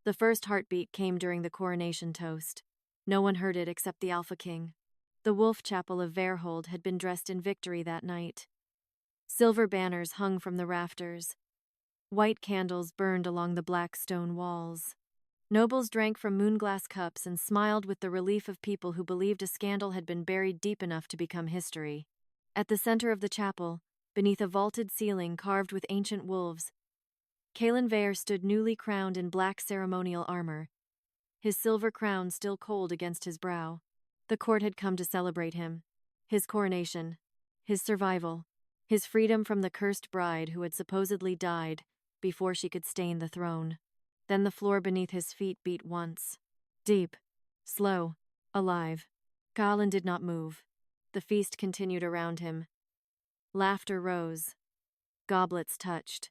The first heartbeat came during the coronation toast. No one heard it except the Alpha King. The wolf chapel of Veyluna had been dressed in victory that night. Silver banners hung from the rafters. White candles burned along the black stone walls. Nobles drank from moonglass cups and smiled with the relief of people who believed a scandal had been buried deep enough to become history. At the center of the chapel, beneath a vaulted ceiling carved with ancient wolves, Kaelen Veyr stood newly crowned in black ceremonial armor, his silver crown still cold against his brow. The court had come to celebrate him, his coronation, his survival, his freedom from the cursed bride who had supposedly died before she could stain the throne. Then the floor beneath his feet beat once. Deep, slow, alive. Kaelen did not move. The feast continued around him. Laughter rose. Goblets touched.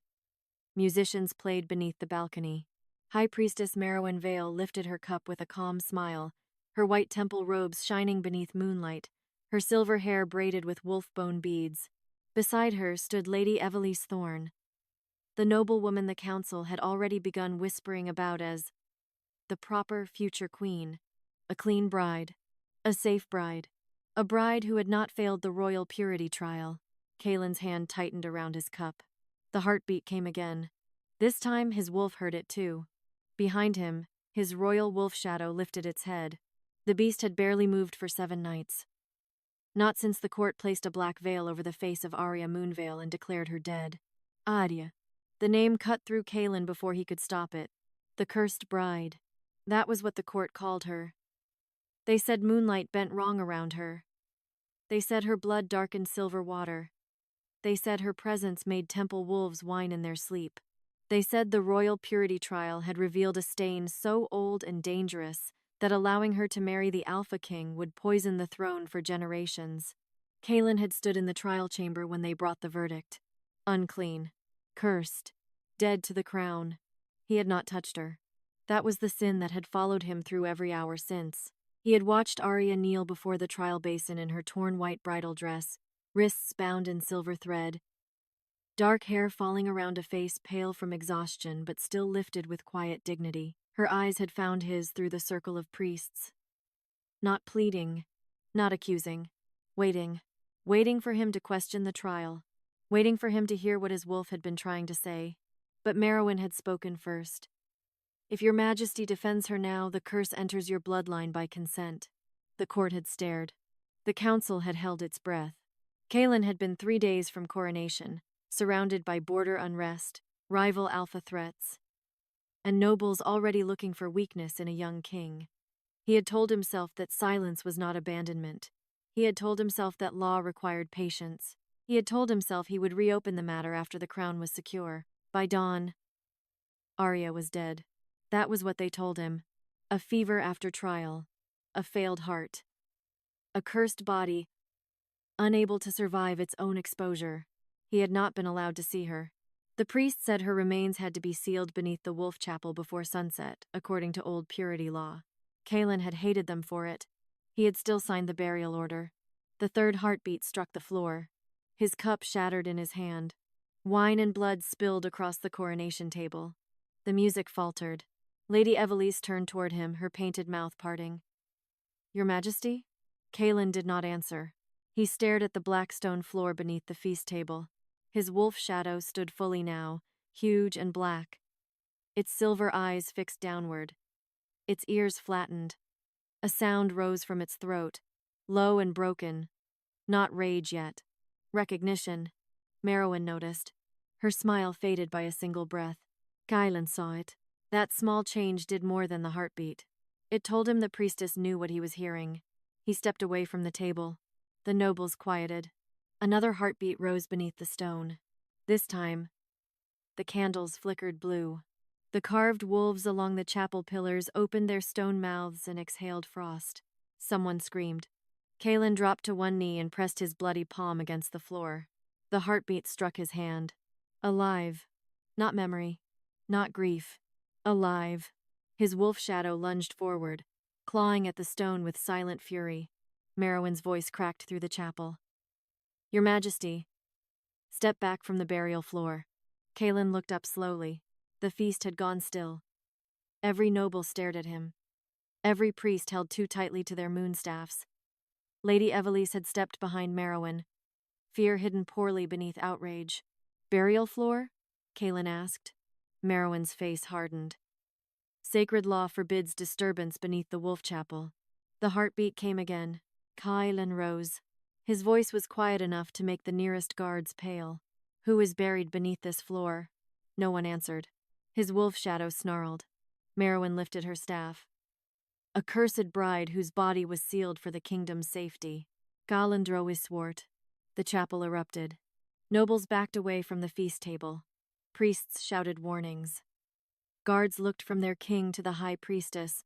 Musicians played beneath the balcony. High Priestess Heroine Veyl lifted her cup with a calm smile, her white temple robes shining beneath moonlight, her silver hair braided with wolf-bone beads. Beside her stood Lady Evelise Thorn. The noblewoman the council had already begun whispering about as the proper future queen, a clean bride, a safe bride, a bride who had not failed the royal purity trial. Kaelen's hand tightened around his cup. The heartbeat came again. This time his wolf heard it too. Behind him, his royal wolf shadow lifted its head. The beast had barely moved for 7 nights. Not since the court placed a black veil over the face of Aria Moonvale and declared her dead. Aria. The name cut through Kaelen before he could stop it. The cursed bride. That was what the court called her. They said moonlight bent wrong around her. They said her blood darkened silver water. They said her presence made temple wolves whine in their sleep. They said the royal purity trial had revealed a stain so old and dangerous that allowing her to marry the Alpha King would poison the throne for generations. Kaelen had stood in the trial chamber when they brought the verdict. Unclean. Cursed. Dead to the crown. He had not touched her. That was the sin that had followed him through every hour since. He had watched Aria kneel before the trial basin in her torn white bridal dress, wrists bound in silver thread, dark hair falling around a face pale from exhaustion but still lifted with quiet dignity. Her eyes had found his through the circle of priests. Not pleading, not accusing, waiting for him to question the trial, waiting for him to hear what his wolf had been trying to say. But Heroine had spoken first. If your majesty defends her now, the curse enters your bloodline by consent. The court had stared. The council had held its breath. Kaelen had been 3 days from coronation, surrounded by border unrest, rival alpha threats, and nobles already looking for weakness in a young king. He had told himself that silence was not abandonment. He had told himself that law required patience. He had told himself he would reopen the matter after the crown was secure. By dawn, Aria was dead. That was what they told him. A fever after trial. A failed heart. A cursed body, unable to survive its own exposure. He had not been allowed to see her. The priest said her remains had to be sealed beneath the wolf chapel before sunset, according to old purity law. Kaelen had hated them for it. He had still signed the burial order. The third heartbeat struck the floor. His cup shattered in his hand. Wine and blood spilled across the coronation table. The music faltered. Lady Evelise turned toward him, her painted mouth parting. Your Majesty? Kaelen did not answer. He stared at the black stone floor beneath the feast table. His wolf shadow stood fully now, huge and black. Its silver eyes fixed downward. Its ears flattened. A sound rose from its throat, low and broken. Not rage yet. Recognition. Heroine noticed. Her smile faded by a single breath. Kaelen saw it. That small change did more than the heartbeat. It told him the priestess knew what he was hearing. He stepped away from the table. The nobles quieted. Another heartbeat rose beneath the stone. This time, the candles flickered blue. The carved wolves along the chapel pillars opened their stone mouths and exhaled frost. Someone screamed. Kaelen dropped to one knee and pressed his bloody palm against the floor. The heartbeat struck his hand. Alive. Not memory. Not grief. Alive. His wolf shadow lunged forward, clawing at the stone with silent fury. Heroine's voice cracked through the chapel. Your Majesty. Step back from the burial floor. Kaelen looked up slowly. The feast had gone still. Every noble stared at him. Every priest held too tightly to their moonstaffs. Lady Evelise had stepped behind Merowyn, fear hidden poorly beneath outrage. "Burial floor?" Kaelen asked. Merowyn's face hardened. "Sacred law forbids disturbance beneath the wolf chapel." The heartbeat came again. Kaelen rose. His voice was quiet enough to make the nearest guards pale. "Who is buried beneath this floor?" No one answered. His wolf shadow snarled. Merowyn lifted her staff. "A cursed bride whose body was sealed for the kingdom's safety." Galandro Iswart. The chapel erupted. Nobles backed away from the feast table. Priests shouted warnings. Guards looked from their king to the high priestess,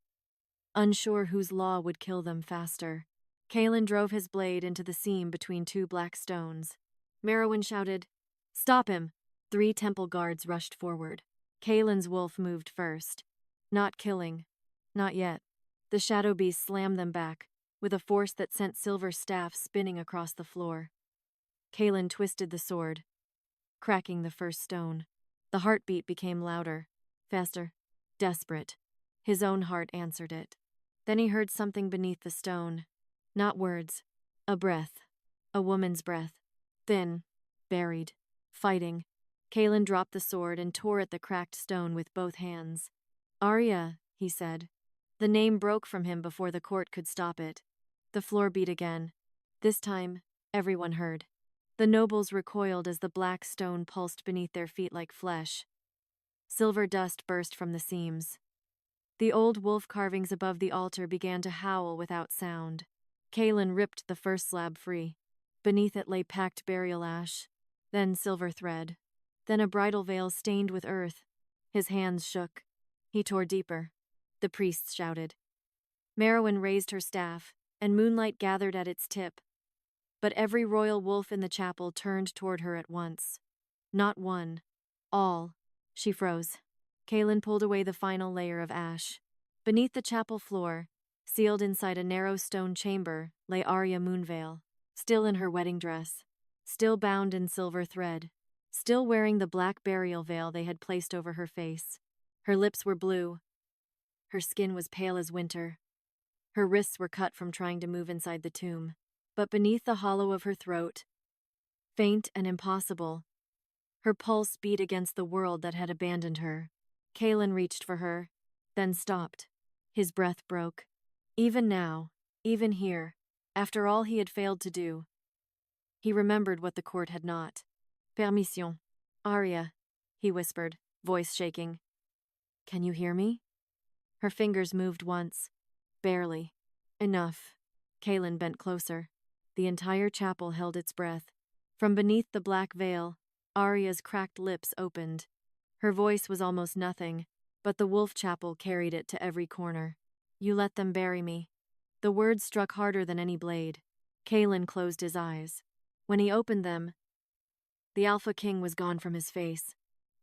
unsure whose law would kill them faster. Kaelen drove his blade into the seam between two black stones. Merowyn shouted, "Stop him!" 3 temple guards rushed forward. Kaelen's wolf moved first. Not killing. Not yet. The shadow beast slammed them back, with a force that sent Silver's staff spinning across the floor. Kaelen twisted the sword, cracking the first stone. The heartbeat became louder, faster, desperate. His own heart answered it. Then he heard something beneath the stone. Not words. A breath. A woman's breath. Thin, buried, fighting. Kaelen dropped the sword and tore at the cracked stone with both hands. "Aria," he said. The name broke from him before the court could stop it. The floor beat again. This time, everyone heard. The nobles recoiled as the black stone pulsed beneath their feet like flesh. Silver dust burst from the seams. The old wolf carvings above the altar began to howl without sound. Kaelen ripped the first slab free. Beneath it lay packed burial ash, then silver thread, then a bridal veil stained with earth. His hands shook. He tore deeper. The priests shouted. Merowyn raised her staff, and moonlight gathered at its tip. But every royal wolf in the chapel turned toward her at once. Not one. All. She froze. Kaelen pulled away the final layer of ash. Beneath the chapel floor, sealed inside a narrow stone chamber, lay Aria Moonvale, still in her wedding dress, still bound in silver thread, still wearing the black burial veil they had placed over her face. Her lips were blue. Her skin was pale as winter. Her wrists were cut from trying to move inside the tomb. But beneath the hollow of her throat, faint and impossible, her pulse beat against the world that had abandoned her. Kaelen reached for her, then stopped. His breath broke. Even now, even here, after all he had failed to do, he remembered what the court had not. "Permission. Aria," he whispered, voice shaking. "Can you hear me?" Her fingers moved once. Barely. Enough. Kaelen bent closer. The entire chapel held its breath. From beneath the black veil, Aria's cracked lips opened. Her voice was almost nothing, but the wolf chapel carried it to every corner. "You let them bury me." The words struck harder than any blade. Kaelen closed his eyes. When he opened them, the Alpha King was gone from his face.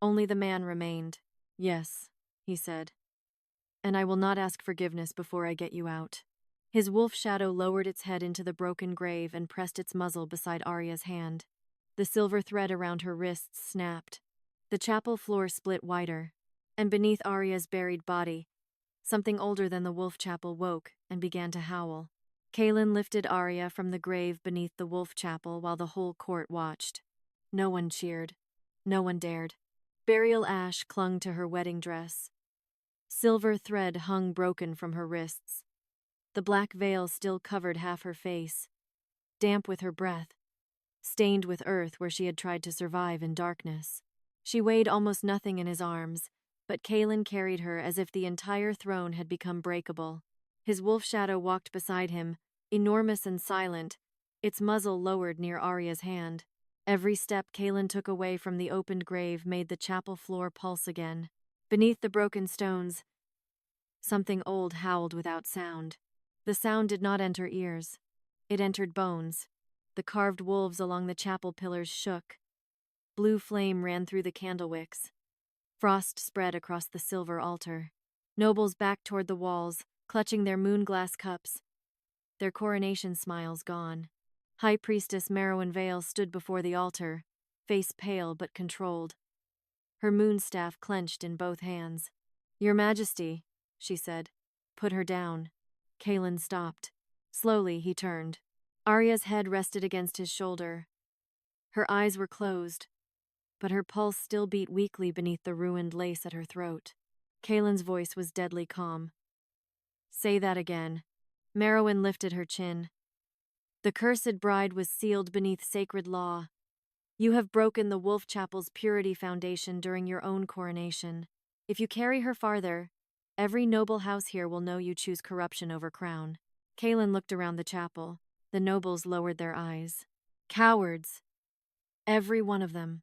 Only the man remained. "Yes," he said. "And I will not ask forgiveness before I get you out." His wolf shadow lowered its head into the broken grave and pressed its muzzle beside Aria's hand. The silver thread around her wrists snapped. The chapel floor split wider, and beneath Aria's buried body, something older than the wolf chapel woke and began to howl. Kaelen lifted Aria from the grave beneath the wolf chapel while the whole court watched. No one cheered. No one dared. Burial ash clung to her wedding dress. Silver thread hung broken from her wrists. The black veil still covered half her face, damp with her breath, stained with earth where she had tried to survive in darkness. She weighed almost nothing in his arms, but Kaelen carried her as if the entire throne had become breakable. His wolf shadow walked beside him, enormous and silent, its muzzle lowered near Aria's hand. Every step Kaelen took away from the opened grave made the chapel floor pulse again. Beneath the broken stones, something old howled without sound. The sound did not enter ears. It entered bones. The carved wolves along the chapel pillars shook. Blue flame ran through the candle wicks. Frost spread across the silver altar. Nobles backed toward the walls, clutching their moon-glass cups, their coronation smiles gone. High Priestess Merowyn Veyl stood before the altar, face pale but controlled. Her moonstaff clenched in both hands. "Your Majesty," she said. Put her down. Kaelen stopped. Slowly, he turned. Aria's head rested against his shoulder. Her eyes were closed, but her pulse still beat weakly beneath the ruined lace at her throat. Kaelen's voice was deadly calm. Say that again. Merowyn lifted her chin. The cursed bride was sealed beneath sacred law. You have broken the Wolf Chapel's purity foundation during your own coronation. If you carry her farther, every noble house here will know you choose corruption over crown. Kaelen looked around the chapel. The nobles lowered their eyes. Cowards. Every one of them.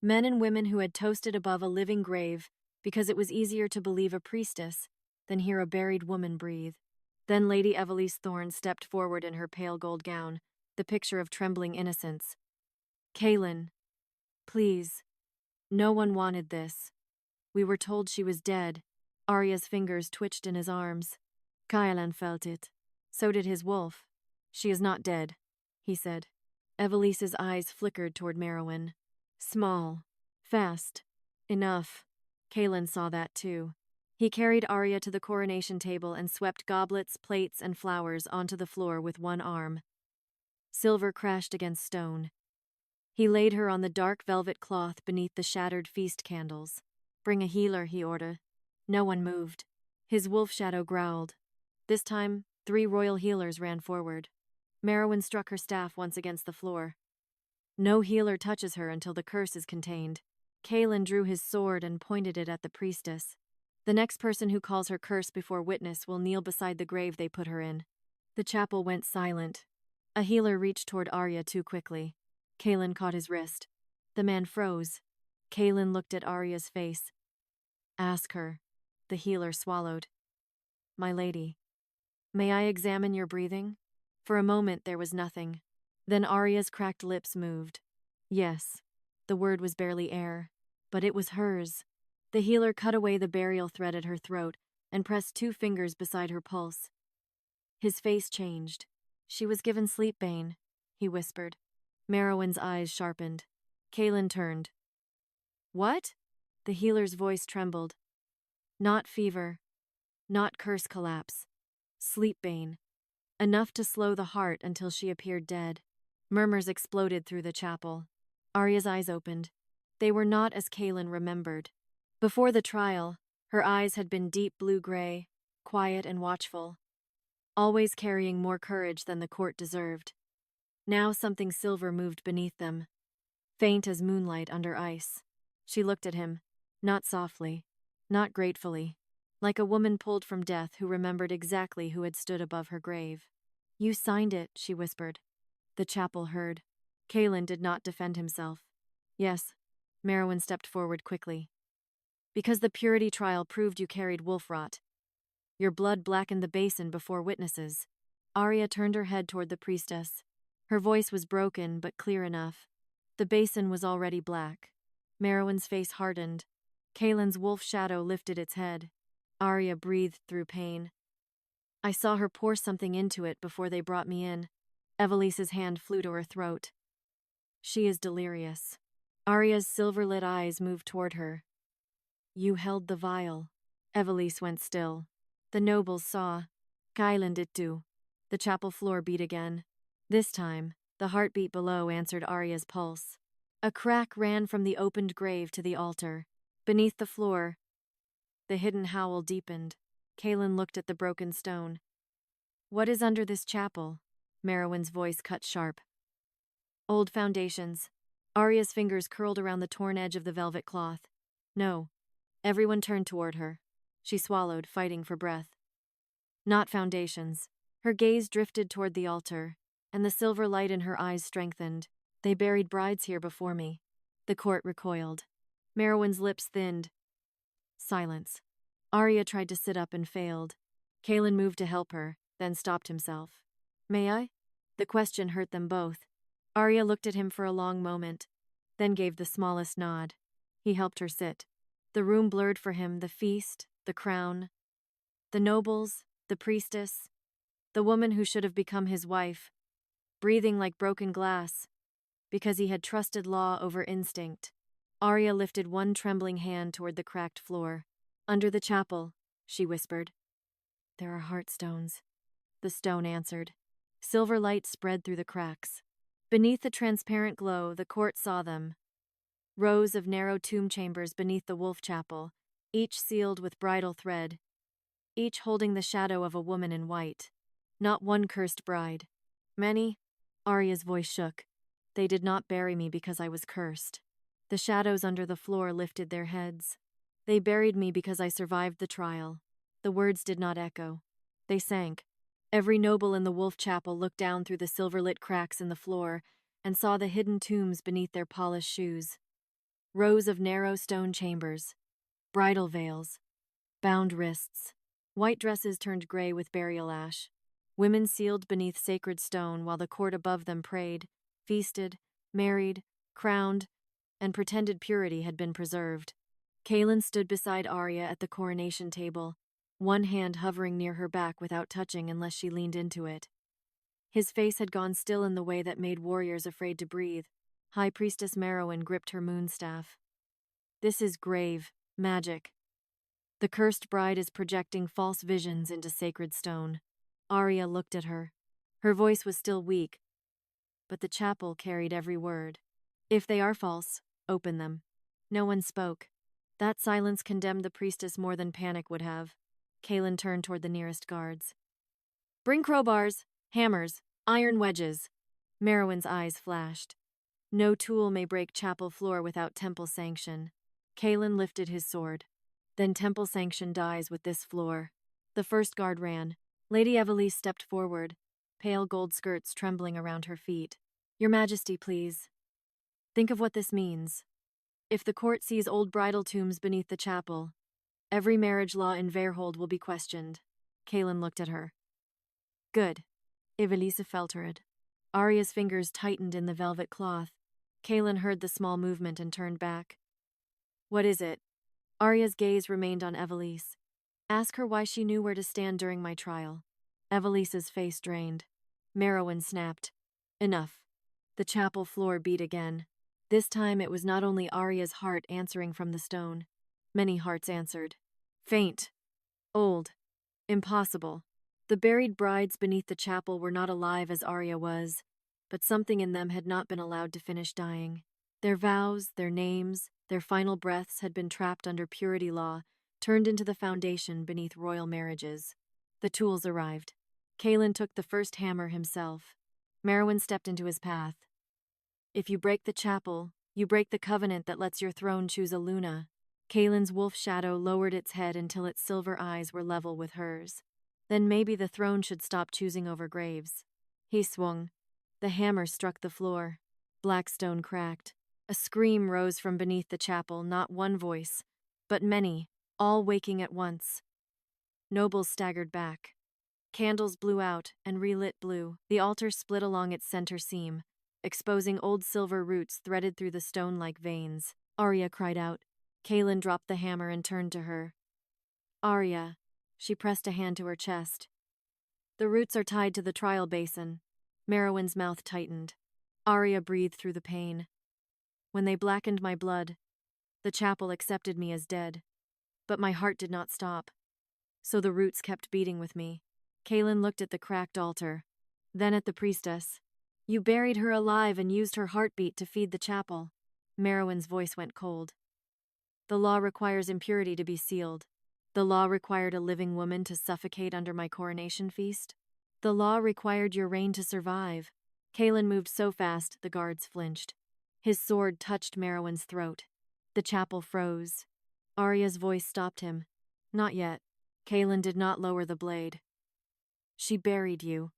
Men and women who had toasted above a living grave because it was easier to believe a priestess than hear a buried woman breathe. Then Lady Evelise Thorne stepped forward in her pale gold gown, the picture of trembling innocence. Kaelen, please. No one wanted this. We were told she was dead. Aria's fingers twitched in his arms. Kaelen felt it. So did his wolf. She is not dead, he said. Evelise's eyes flickered toward Merowyn. Small. Fast. Enough. Kaelen saw that too. He carried Aria to the coronation table and swept goblets, plates, and flowers onto the floor with one arm. Silver crashed against stone. He laid her on the dark velvet cloth beneath the shattered feast candles. Bring a healer, he ordered. No one moved. His wolf shadow growled. This time, 3 royal healers ran forward. Merowyn struck her staff once against the floor. No healer touches her until the curse is contained. Kaelen drew his sword and pointed it at the priestess. The next person who calls her curse before witness will kneel beside the grave they put her in. The chapel went silent. A healer reached toward Aria too quickly. Kaelen caught his wrist. The man froze. Kaelen looked at Aria's face. Ask her. The healer swallowed. My lady. May I examine your breathing? For a moment there was nothing. Then Aria's cracked lips moved. Yes. The word was barely air. But it was hers. The healer cut away the burial thread at her throat and pressed 2 fingers beside her pulse. His face changed. She was given sleep bane, he whispered. Merowyn's eyes sharpened. Kaelen turned. What? The healer's voice trembled. Not fever. Not curse collapse. Sleep bane. Enough to slow the heart until she appeared dead. Murmurs exploded through the chapel. Aria's eyes opened. They were not as Kaelen remembered. Before the trial, her eyes had been deep blue-gray, quiet and watchful, always carrying more courage than the court deserved. Now something silver moved beneath them, faint as moonlight under ice. She looked at him, not softly, not gratefully, like a woman pulled from death who remembered exactly who had stood above her grave. You signed it, she whispered. The chapel heard. Kaelen did not defend himself. Yes. Merowyn stepped forward quickly. Because the purity trial proved you carried wolf rot. Your blood blackened the basin before witnesses. Aria turned her head toward the priestess. Her voice was broken, but clear enough. The basin was already black. Merowyn's face hardened. Kaelen's wolf shadow lifted its head. Aria breathed through pain. I saw her pour something into it before they brought me in. Evelise's hand flew to her throat. She is delirious. Aria's silver-lit eyes moved toward her. You held the vial. Evelise went still. The nobles saw. Kaelen did too. The chapel floor beat again. This time, the heartbeat below answered Aria's pulse. A crack ran from the opened grave to the altar. Beneath the floor, the hidden howl deepened. Kaelen looked at the broken stone. What is under this chapel? Merowyn's voice cut sharp. Old foundations. Aria's fingers curled around the torn edge of the velvet cloth. No. Everyone turned toward her. She swallowed, fighting for breath. Not foundations. Her gaze drifted toward the altar, and the silver light in her eyes strengthened. They buried brides here before me. The court recoiled. Merowyn's lips thinned. Silence. Aria tried to sit up and failed. Kaelen moved to help her, then stopped himself. May I? The question hurt them both. Aria looked at him for a long moment, then gave the smallest nod. He helped her sit. The room blurred for him, the feast, the crown, the nobles, the priestess, the woman who should have become his wife, breathing like broken glass, because he had trusted law over instinct. Aria lifted one trembling hand toward the cracked floor. Under the chapel, she whispered. There are heartstones, the stone answered. Silver light spread through the cracks. Beneath the transparent glow, the court saw them. Rows of narrow tomb chambers beneath the wolf chapel, each sealed with bridal thread, each holding the shadow of a woman in white. Not one cursed bride. Many? Aria's voice shook. They did not bury me because I was cursed. The shadows under the floor lifted their heads. They buried me because I survived the trial. The words did not echo. They sank. Every noble in the wolf chapel looked down through the silver-lit cracks in the floor and saw the hidden tombs beneath their polished shoes. Rows of narrow stone chambers, bridal veils, bound wrists. White dresses turned gray with burial ash. Women sealed beneath sacred stone while the court above them prayed, feasted, married, crowned, and pretended purity had been preserved. Kaelen stood beside Aria at the coronation table, one hand hovering near her back without touching unless she leaned into it. His face had gone still in the way that made warriors afraid to breathe. High Priestess Merowyn gripped her moonstaff. This is grave magic. The cursed bride is projecting false visions into sacred stone. Aria looked at her. Her voice was still weak, but the chapel carried every word. If they are false, open them. No one spoke. That silence condemned the priestess more than panic would have. Kaelen turned toward the nearest guards. Bring crowbars, hammers, iron wedges. Merowyn's eyes flashed. No tool may break chapel floor without temple sanction. Kaelen lifted his sword. Then temple sanction dies with this floor. The first guard ran. Lady Evelise stepped forward, pale gold skirts trembling around her feet. Your Majesty, please. Think of what this means. If the court sees old bridal tombs beneath the chapel, every marriage law in Veyrhold will be questioned. Kaelen looked at her. Good. Evelise faltered. Aria's fingers tightened in the velvet cloth. Kaelen heard the small movement and turned back. What is it? Aria's gaze remained on Evelise. Ask her why she knew where to stand during my trial. Evelise's face drained. Merowyn snapped. Enough. The chapel floor beat again. This time it was not only Aria's heart answering from the stone. Many hearts answered. Faint. Old. Impossible. The buried brides beneath the chapel were not alive as Aria was, but something in them had not been allowed to finish dying. Their vows, their names, their final breaths had been trapped under purity law, turned into the foundation beneath royal marriages. The tools arrived. Kaelen took the first hammer himself. Merowyn stepped into his path. If you break the chapel, you break the covenant that lets your throne choose a Luna. Kaelen's wolf shadow lowered its head until its silver eyes were level with hers. Then maybe the throne should stop choosing over graves. He swung. The hammer struck the floor. Black stone cracked. A scream rose from beneath the chapel, not one voice, but many, all waking at once. Nobles staggered back. Candles blew out and relit blue. The altar split along its center seam, exposing old silver roots threaded through the stone like veins. Aria cried out. Kaelen dropped the hammer and turned to her. Aria. She pressed a hand to her chest. The roots are tied to the trial basin. Merowyn's mouth tightened. Aria breathed through the pain. When they blackened my blood, the chapel accepted me as dead. But my heart did not stop. So the roots kept beating with me. Kaelen looked at the cracked altar, then at the priestess. You buried her alive and used her heartbeat to feed the chapel. Merowyn's voice went cold. The law requires impurity to be sealed. The law required a living woman to suffocate under my coronation feast. The law required your reign to survive. Kaelen moved so fast, the guards flinched. His sword touched Merowyn's throat. The chapel froze. Aria's voice stopped him. Not yet. Kaelen did not lower the blade. She buried you.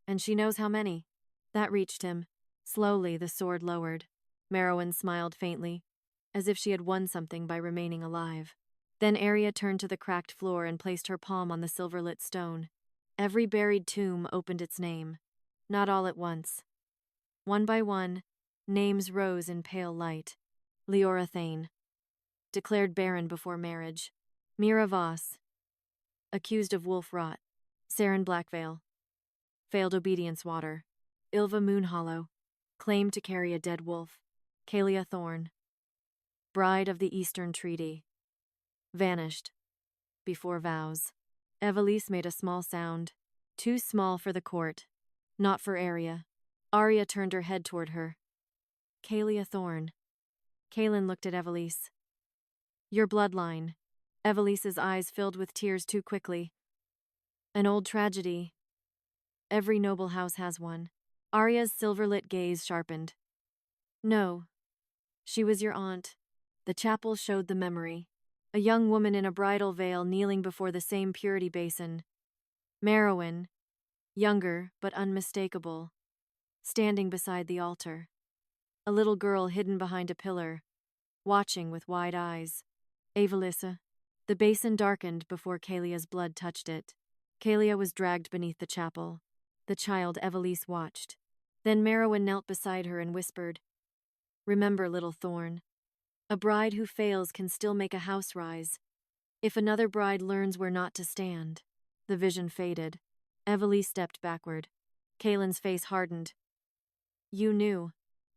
And she knows how many. That reached him. Slowly, the sword lowered. Merowyn smiled faintly, as if she had won something by remaining alive. Then Aria turned to the cracked floor and placed her palm on the silver-lit stone. Every buried tomb opened its name. Not all at once. One by one, names rose in pale light. Leora Thane, declared barren before marriage. Mira Voss, accused of wolf rot. Saren Blackveil, failed obedience water. Ylva Moonhollow, claimed to carry a dead wolf. Kalia Thorn, bride of the Eastern Treaty, vanished. before vows. Evelise made a small sound. Too small for the court. Not for Aria. Aria turned her head toward her. Kaelia Thorn. Kaelen looked at Evelise. Your bloodline. Evelise's eyes filled with tears too quickly. An old tragedy. Every noble house has one. Aria's silver-lit gaze sharpened. No. She was your aunt. The chapel showed the memory. A young woman in a bridal veil kneeling before the same purity basin. Merowyn, younger but unmistakable, standing beside the altar. A little girl hidden behind a pillar, watching with wide eyes. Evelisa. The basin darkened before Kaelia's blood touched it. Kaelia was dragged beneath the chapel. The child Evelise watched. Then Merowyn knelt beside her and whispered, Remember, little Thorn. A bride who fails can still make a house rise. If another bride learns where not to stand. The vision faded. Evelise stepped backward. Kaelen's face hardened. You knew.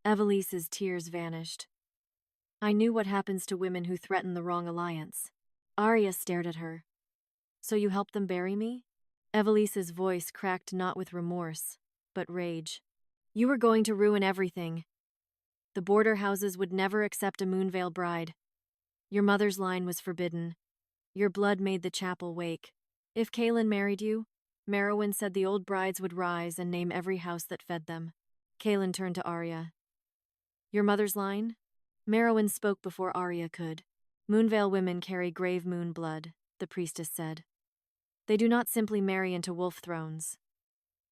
Evelise's tears vanished. I knew what happens to women who threaten the wrong alliance. Aria stared at her. So you helped them bury me? Evelise's voice cracked not with remorse, but rage. You were going to ruin everything. The border houses would never accept a Moonvale bride. Your mother's line was forbidden. Your blood made the chapel wake. If Kaelen married you, Merowyn said the old brides would rise and name every house that fed them. Kaelen turned to Aria. Your mother's line? Merowyn spoke before Aria could. Moonvale women carry grave moon blood, the priestess said. They do not simply marry into wolf thrones.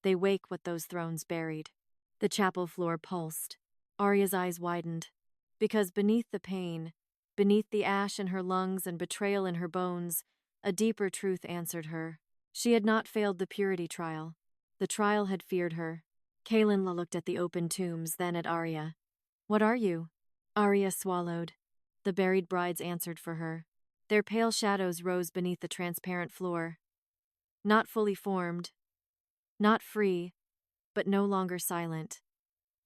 They wake what those thrones buried. The chapel floor pulsed. Aria's eyes widened. Because beneath the pain, beneath the ash in her lungs and betrayal in her bones, a deeper truth answered her. She had not failed the purity trial. The trial had feared her. Kaelen looked at the open tombs, then at Aria. What are you? Aria swallowed. The buried brides answered for her. Their pale shadows rose beneath the transparent floor. Not fully formed. Not free, but no longer silent.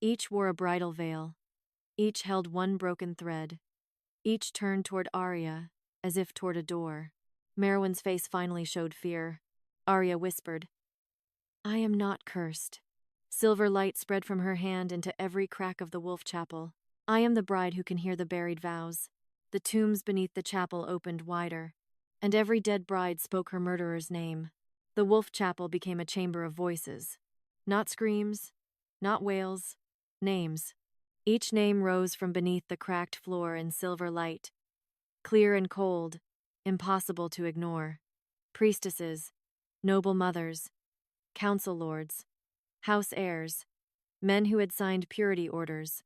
Each wore a bridal veil. Each held one broken thread. Each turned toward Aria, as if toward a door. Merowyn's face finally showed fear. Aria whispered, I am not cursed. Silver light spread from her hand into every crack of the wolf chapel. I am the bride who can hear the buried vows. The tombs beneath the chapel opened wider, and every dead bride spoke her murderer's name. The wolf chapel became a chamber of voices. Not screams, not wails, names. Each name rose from beneath the cracked floor in silver light. Clear and cold, impossible to ignore. Priestesses, noble mothers, council lords, house heirs, men who had signed purity orders,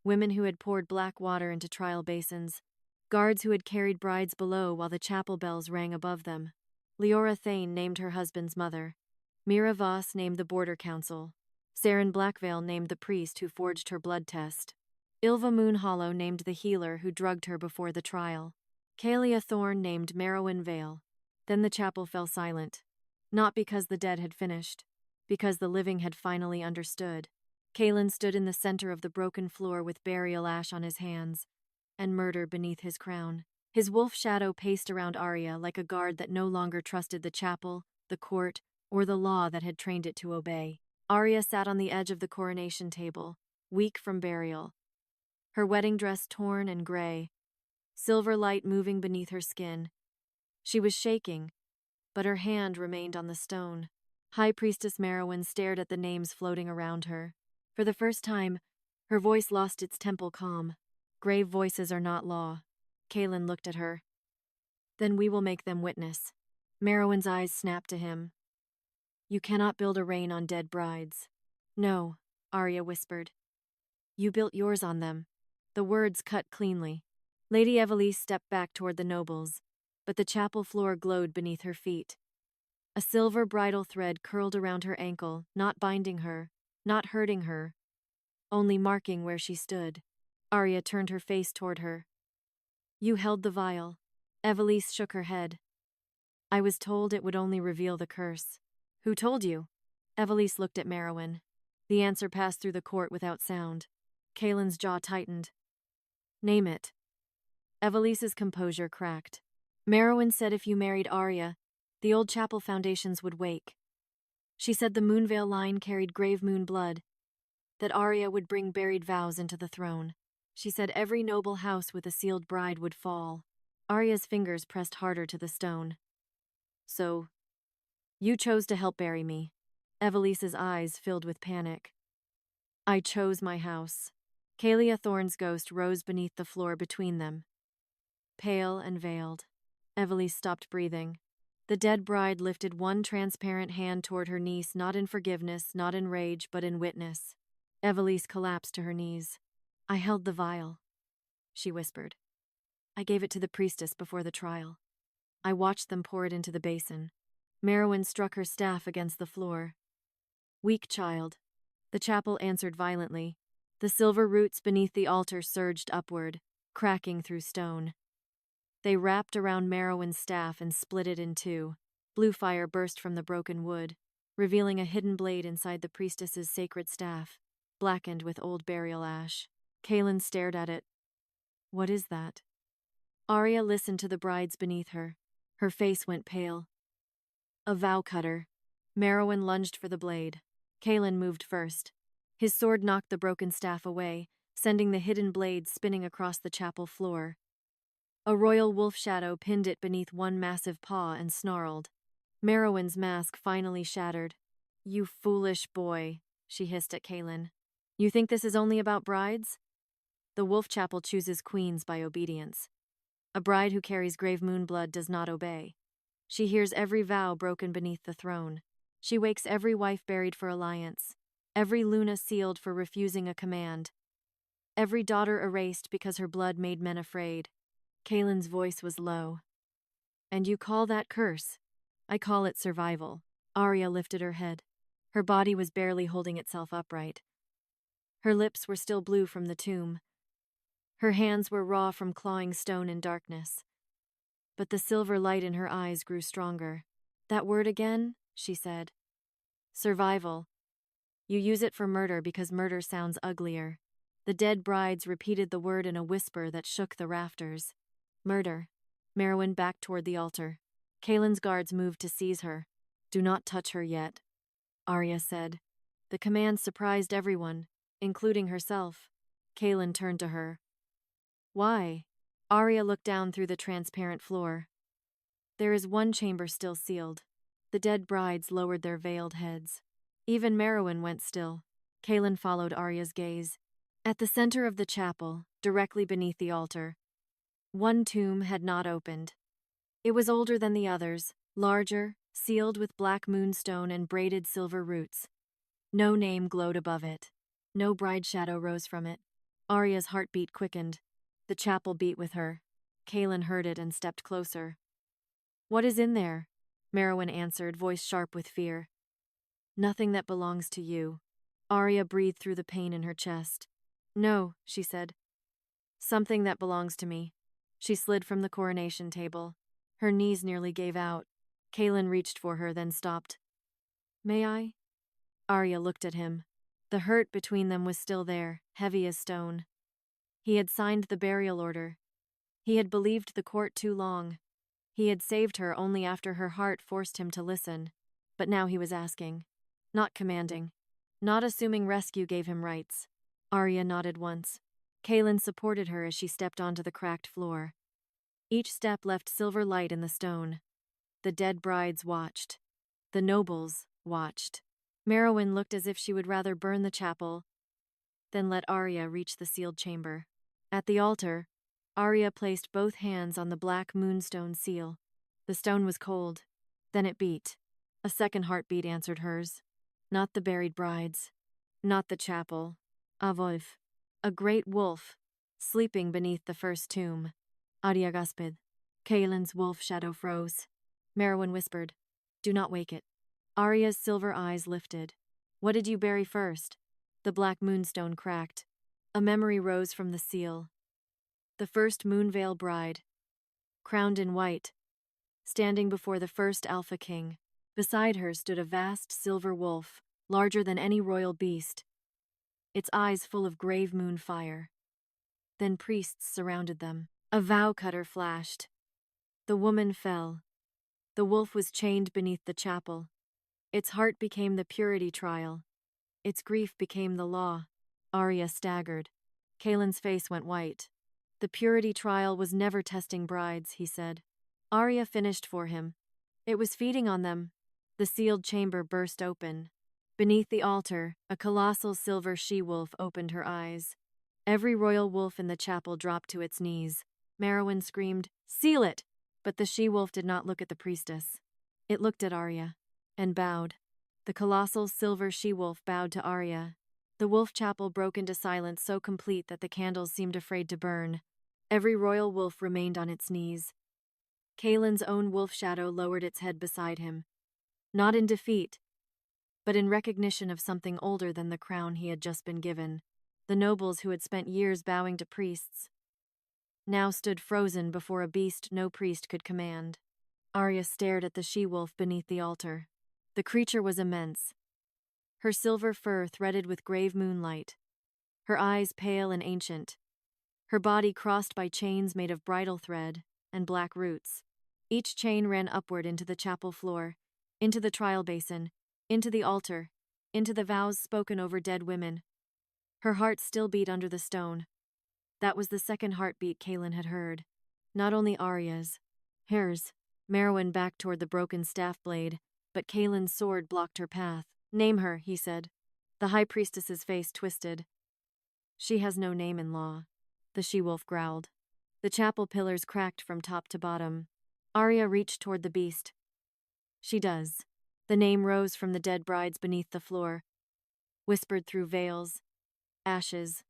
women who had poured black water into trial basins, guards who had carried brides below while the chapel bells rang above them. Leora Thane named her husband's mother. Mira Voss named the border council. Saren Blackveil named the priest who forged her blood test. Ylva Moonhollow named the healer who drugged her before the trial. Kaelia Thorn named Merowyn Vale. Then the chapel fell silent. Not because the dead had finished, because the living had finally understood. Kaelen stood in the center of the broken floor with burial ash on his hands, and murder beneath his crown. His wolf shadow paced around Aria like a guard that no longer trusted the chapel, the court, or the law that had trained it to obey. Aria sat on the edge of the coronation table, weak from burial. Her wedding dress torn and gray, silver light moving beneath her skin. She was shaking, but her hand remained on the stone. High Priestess Merowyn stared at the names floating around her. For the first time, her voice lost its temple calm. Grave voices are not law. Kaelen looked at her. Then we will make them witness. Merowyn's eyes snapped to him. You cannot build a reign on dead brides. No, Aria whispered. You built yours on them. The words cut cleanly. Lady Evelise stepped back toward the nobles, but the chapel floor glowed beneath her feet. A silver bridal thread curled around her ankle, not binding her, not hurting her, only marking where she stood. Aria turned her face toward her. You held the vial. Evelise shook her head. I was told it would only reveal the curse. Who told you? Evelise looked at Merowyn. The answer passed through the court without sound. Kaelen's jaw tightened. Name it. Evelise's composure cracked. Merowyn said if you married Aria, the old chapel foundations would wake. She said the Moonvale line carried grave moon blood, that Aria would bring buried vows into the throne. She said every noble house with a sealed bride would fall. Aria's fingers pressed harder to the stone. So, you chose to help bury me. Evelise's eyes filled with panic. I chose my house. Kaelia Thorne's ghost rose beneath the floor between them. Pale and veiled, Evelise stopped breathing. The dead bride lifted one transparent hand toward her niece, not in forgiveness, not in rage, but in witness. Evelise collapsed to her knees. I held the vial, she whispered. I gave it to the priestess before the trial. I watched them pour it into the basin. Merowyn struck her staff against the floor. Weak child. The chapel answered violently. The silver roots beneath the altar surged upward, cracking through stone. They wrapped around Merowyn's staff and split it in two. Blue fire burst from the broken wood, revealing a hidden blade inside the priestess's sacred staff, blackened with old burial ash. Kaelen stared at it. What is that? Aria listened to the brides beneath her. Her face went pale. A vow cutter. Merowyn lunged for the blade. Kaelen moved first. His sword knocked the broken staff away, sending the hidden blade spinning across the chapel floor. A royal wolf shadow pinned it beneath one massive paw and snarled. Merowyn's mask finally shattered. You foolish boy, she hissed at Kaelen. You think this is only about brides? The wolf chapel chooses queens by obedience. A bride who carries grave moon blood does not obey. She hears every vow broken beneath the throne. She wakes every wife buried for alliance, every Luna sealed for refusing a command, every daughter erased because her blood made men afraid. Kaelen's voice was low. And you call that curse? I call it survival. Aria lifted her head. Her body was barely holding itself upright. Her lips were still blue from the tomb. Her hands were raw from clawing stone in darkness. But the silver light in her eyes grew stronger. That word again? She said. Survival. You use it for murder because murder sounds uglier. The dead brides repeated the word in a whisper that shook the rafters. Murder. Merowyn backed toward the altar. Kaelen's guards moved to seize her. Do not touch her yet, Aria said. The command surprised everyone, including herself. Kaelen turned to her. Why? Aria looked down through the transparent floor. There is one chamber still sealed. The dead brides lowered their veiled heads. Even Merowyn went still. Kaelen followed Aria's gaze. At the center of the chapel, directly beneath the altar, one tomb had not opened. It was older than the others, larger, sealed with black moonstone and braided silver roots. No name glowed above it. No bride shadow rose from it. Aria's heartbeat quickened. The chapel beat with her. Kaelen heard it and stepped closer. What is in there? Merowyn answered, voice sharp with fear. Nothing that belongs to you. Aria breathed through the pain in her chest. No, she said. Something that belongs to me. She slid from the coronation table. Her knees nearly gave out. Kaelen reached for her, then stopped. May I? Aria looked at him. The hurt between them was still there, heavy as stone. He had signed the burial order. He had believed the court too long. He had saved her only after her heart forced him to listen. But now he was asking, not commanding, not assuming rescue gave him rights. Aria nodded once. Kaelen supported her as she stepped onto the cracked floor. Each step left silver light in the stone. The dead brides watched. The nobles watched. Merowyn looked as if she would rather burn the chapel than let Aria reach the sealed chamber. At the altar, Aria placed both hands on the black moonstone seal. The stone was cold. Then it beat. A second heartbeat answered hers. Not the buried brides. Not the chapel. A wolf. A great wolf, sleeping beneath the first tomb. Aria gasped. Kaelen's wolf shadow froze. Merowyn whispered, Do not wake it. Aria's silver eyes lifted. What did you bury first? The black moonstone cracked. A memory rose from the seal. The first Moonvale bride, crowned in white, standing before the first Alpha King. Beside her stood a vast silver wolf, larger than any royal beast, its eyes full of grave moon fire. Then priests surrounded them. A vow cutter flashed. The woman fell. The wolf was chained beneath the chapel. Its heart became the purity trial. Its grief became the law. Aria staggered. Kaelen's face went white. The purity trial was never testing brides, he said. Aria finished for him. It was feeding on them. The sealed chamber burst open. Beneath the altar, a colossal silver she-wolf opened her eyes. Every royal wolf in the chapel dropped to its knees. Merowyn screamed, "Seal it!" But the she-wolf did not look at the priestess. It looked at Aria and bowed. The colossal silver she-wolf bowed to Aria. The wolf chapel broke into silence so complete that the candles seemed afraid to burn. Every royal wolf remained on its knees. Kaelen's own wolf shadow lowered its head beside him. Not in defeat, but in recognition of something older than the crown he had just been given. The nobles who had spent years bowing to priests now stood frozen before a beast no priest could command. Aria stared at the she-wolf beneath the altar. The creature was immense. Her silver fur threaded with grave moonlight. Her eyes pale and ancient. Her body crossed by chains made of bridal thread and black roots. Each chain ran upward into the chapel floor, into the trial basin, into the altar, into the vows spoken over dead women. Her heart still beat under the stone. That was the second heartbeat Kaelen had heard. Not only Aria's, hers. Merowyn backed toward the broken staff blade, but Kaelen's sword blocked her path. "Name her," he said. The high priestess's face twisted. "She has no name in law," the she-wolf growled. The chapel pillars cracked from top to bottom. Aria reached toward the beast. "She does." The name rose from the dead brides beneath the floor, whispered through veils, ashes,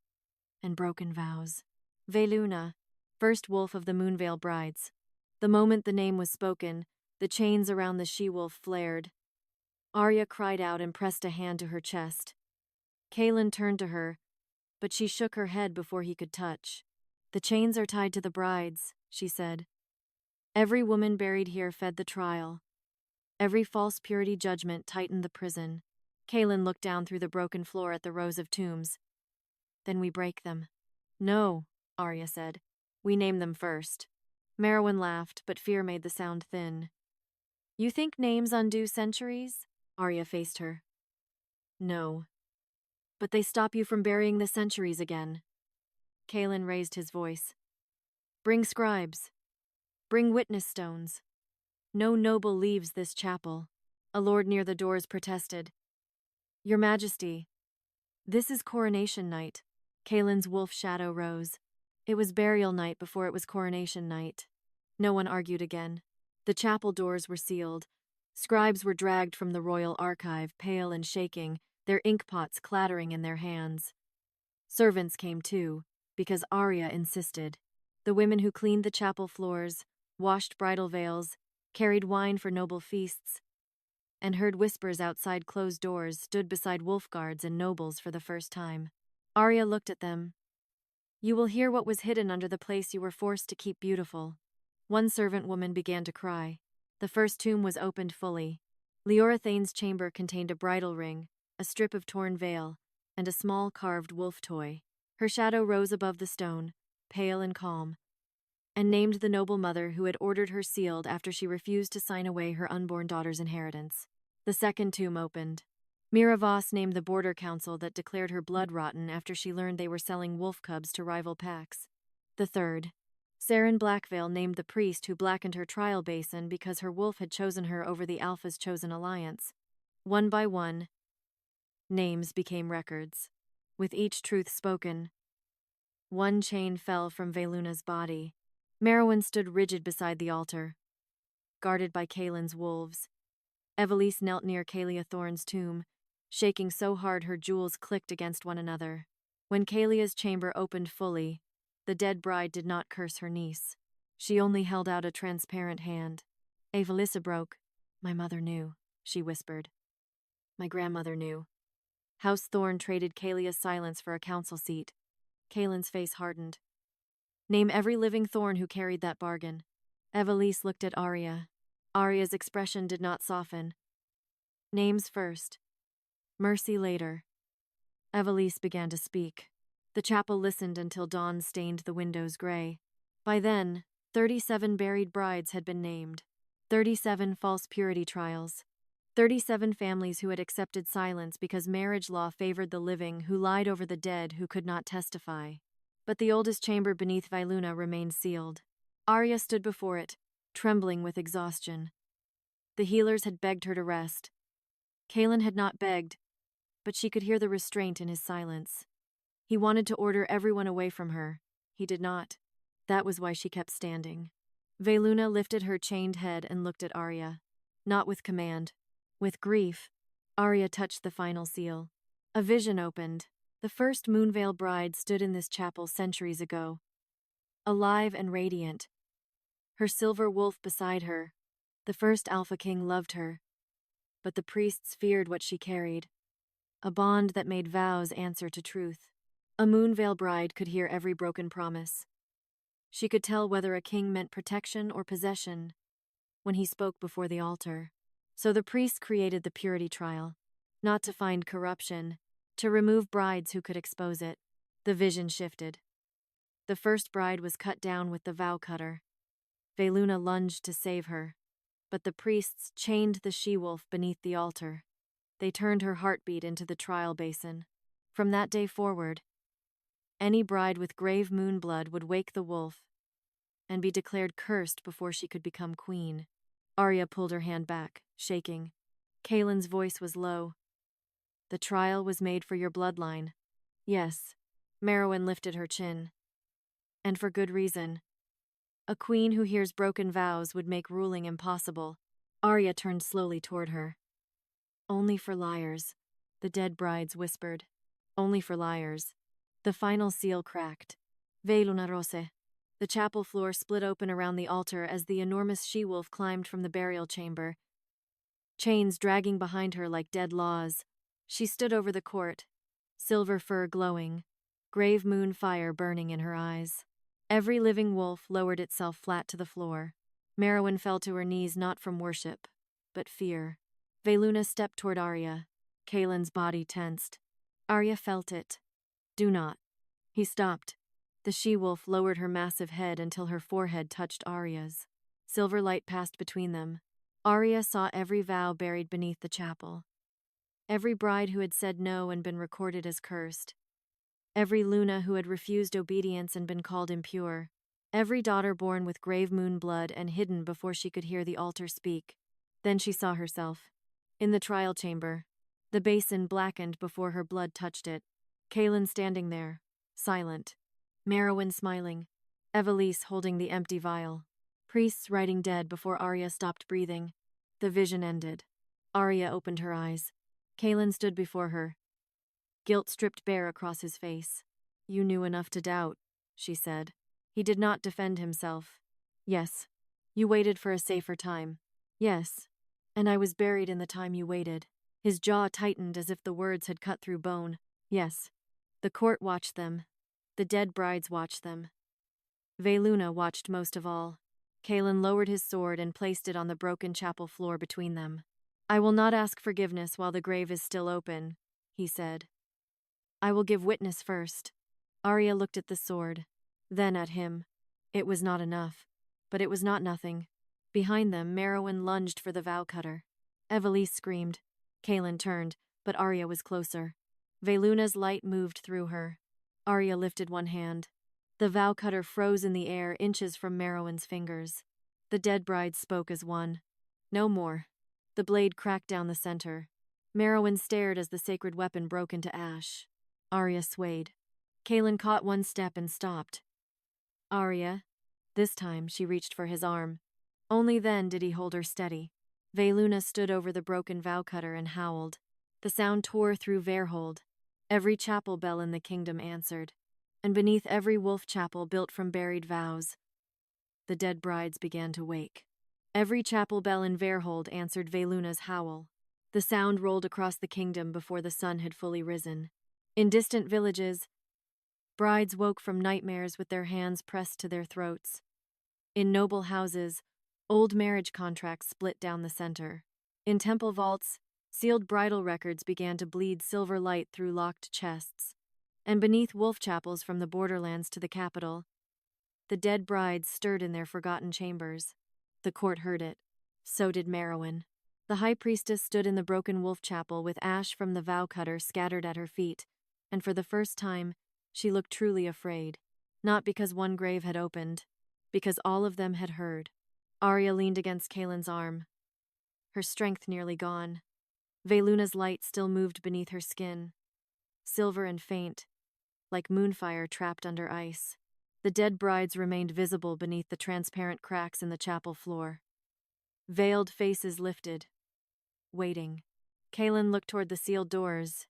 and broken vows. Veyluna, first wolf of the Moonvale brides. The moment the name was spoken, the chains around the she-wolf flared. Aria cried out and pressed a hand to her chest. Kaelen turned to her, but she shook her head before he could touch. "The chains are tied to the brides," she said. "Every woman buried here fed the trial. Every false purity judgment tightened the prison." Kaelen looked down through the broken floor at the rows of tombs. "Then we break them." "No," Aria said. "We name them first." Merowyn laughed, but fear made the sound thin. "You think names undo centuries?" Aria faced her. "No. But they stop you from burying the centuries again." Kaelen raised his voice. "Bring scribes. Bring witness stones. No noble leaves this chapel." A lord near the doors protested. "Your Majesty, this is coronation night." Kaelen's wolf shadow rose. It was burial night before it was coronation night. No one argued again. The chapel doors were sealed. Scribes were dragged from the royal archive, pale and shaking, their inkpots clattering in their hands. Servants came too, because Aria insisted. The women who cleaned the chapel floors, washed bridal veils, carried wine for noble feasts, and heard whispers outside closed doors stood beside wolf guards and nobles for the first time. Aria looked at them. "You will hear what was hidden under the place you were forced to keep beautiful." One servant woman began to cry. The first tomb was opened fully. Leorathane's chamber contained a bridal ring, a strip of torn veil, and a small carved wolf toy. Her shadow rose above the stone, pale and calm, and named the noble mother who had ordered her sealed after she refused to sign away her unborn daughter's inheritance. The second tomb opened. Miravos named the border council that declared her blood rotten after she learned they were selling wolf cubs to rival packs. The third. Saren Blackveil named the priest who blackened her trial basin because her wolf had chosen her over the Alpha's chosen alliance. One by one, names became records. With each truth spoken, one chain fell from Veyluna's body. Merowyn stood rigid beside the altar, guarded by Kaelen's wolves. Evelise knelt near Kaelia Thorne's tomb, shaking so hard her jewels clicked against one another. When Kaelia's chamber opened fully, the dead bride did not curse her niece. She only held out a transparent hand. Evelisa broke. "My mother knew," she whispered. "My grandmother knew." House Thorne traded Kaelia's silence for a council seat. Kaelen's face hardened. "Name every living Thorne who carried that bargain." Evelise looked at Aria. Aria's expression did not soften. "Names first. Mercy later." Evelise began to speak. The chapel listened until dawn stained the windows gray. By then, 37 buried brides had been named. 37 false purity trials. 37 families who had accepted silence because marriage law favored the living, who lied over the dead who could not testify. But the oldest chamber beneath Veyluna remained sealed. Aria stood before it, trembling with exhaustion. The healers had begged her to rest. Kaelen had not begged, but she could hear the restraint in his silence. He wanted to order everyone away from her. He did not. That was why she kept standing. Veyluna lifted her chained head and looked at Aria. Not with command. With grief. Aria touched the final seal. A vision opened. The first Moonvale bride stood in this chapel centuries ago. Alive and radiant. Her silver wolf beside her. The first Alpha King loved her. But the priests feared what she carried. A bond that made vows answer to truth. A Moonvale bride could hear every broken promise. She could tell whether a king meant protection or possession when he spoke before the altar. So the priests created the purity trial, not to find corruption, to remove brides who could expose it. The vision shifted. The first bride was cut down with the vow cutter. Veyluna lunged to save her, but the priests chained the she-wolf beneath the altar. They turned her heartbeat into the trial basin. From that day forward, any bride with grave moon blood would wake the wolf and be declared cursed before she could become queen. Aria pulled her hand back, shaking. Kaelen's voice was low. The trial was made for your bloodline. Yes. Merowyn lifted her chin. And for good reason. A queen who hears broken vows would make ruling impossible. Aria turned slowly toward her. Only for liars, the dead brides whispered. Only for liars. The final seal cracked. Veyluna rose. The chapel floor split open around the altar as the enormous she-wolf climbed from the burial chamber, chains dragging behind her like dead laws. She stood over the court, silver fur glowing, grave moon fire burning in her eyes. Every living wolf lowered itself flat to the floor. Merowyn fell to her knees not from worship, but fear. Veyluna stepped toward Aria. Kaelen's body tensed. Aria felt it. Do not. He stopped. The she-wolf lowered her massive head until her forehead touched Aria's. Silver light passed between them. Aria saw every vow buried beneath the chapel. Every bride who had said no and been recorded as cursed. Every Luna who had refused obedience and been called impure. Every daughter born with grave moon blood and hidden before she could hear the altar speak. Then she saw herself. In the trial chamber. The basin blackened before her blood touched it. Kaelen standing there, silent. Merowyn smiling. Evelise holding the empty vial. Priests writing dead before Aria stopped breathing. The vision ended. Aria opened her eyes. Kaelen stood before her. Guilt stripped bare across his face. You knew enough to doubt, she said. He did not defend himself. Yes. You waited for a safer time. Yes. And I was buried in the time you waited. His jaw tightened as if the words had cut through bone. Yes. The court watched them. The dead brides watched them. Veyluna watched most of all. Kaelen lowered his sword and placed it on the broken chapel floor between them. I will not ask forgiveness while the grave is still open, he said. I will give witness first. Aria looked at the sword, then at him. It was not enough, but it was not nothing. Behind them, Merowyn lunged for the vow cutter. Evelise screamed. Kaelen turned, but Aria was closer. Veyluna's light moved through her. Aria lifted one hand. The vow cutter froze in the air inches from Merowyn's fingers. The dead bride spoke as one. No more. The blade cracked down the center. Merowyn stared as the sacred weapon broke into ash. Aria swayed. Kaelen caught one step and stopped. Aria. This time she reached for his arm. Only then did he hold her steady. Veyluna stood over the broken vow cutter and howled. The sound tore through Veyrhold. Every chapel bell in the kingdom answered. And beneath every wolf chapel built from buried vows, the dead brides began to wake. Every chapel bell in Veyrhold answered Veyluna's howl. The sound rolled across the kingdom before the sun had fully risen. In distant villages, brides woke from nightmares with their hands pressed to their throats. In noble houses, old marriage contracts split down the center. In temple vaults, sealed bridal records began to bleed silver light through locked chests. And beneath wolf chapels from the borderlands to the capital, The dead brides stirred in their forgotten chambers. The court heard it. So did Merowyn. The high priestess stood in the broken wolf chapel with ash from the vow cutter scattered at her feet, and for the first time, she looked truly afraid. Not because one grave had opened, because all of them had heard. Aria leaned against Kaelen's arm, her strength nearly gone. Veyluna's light still moved beneath her skin, silver and faint, like moonfire trapped under ice. The dead brides remained visible beneath the transparent cracks in the chapel floor. Veiled faces lifted, waiting. Kaelen looked toward the sealed doors.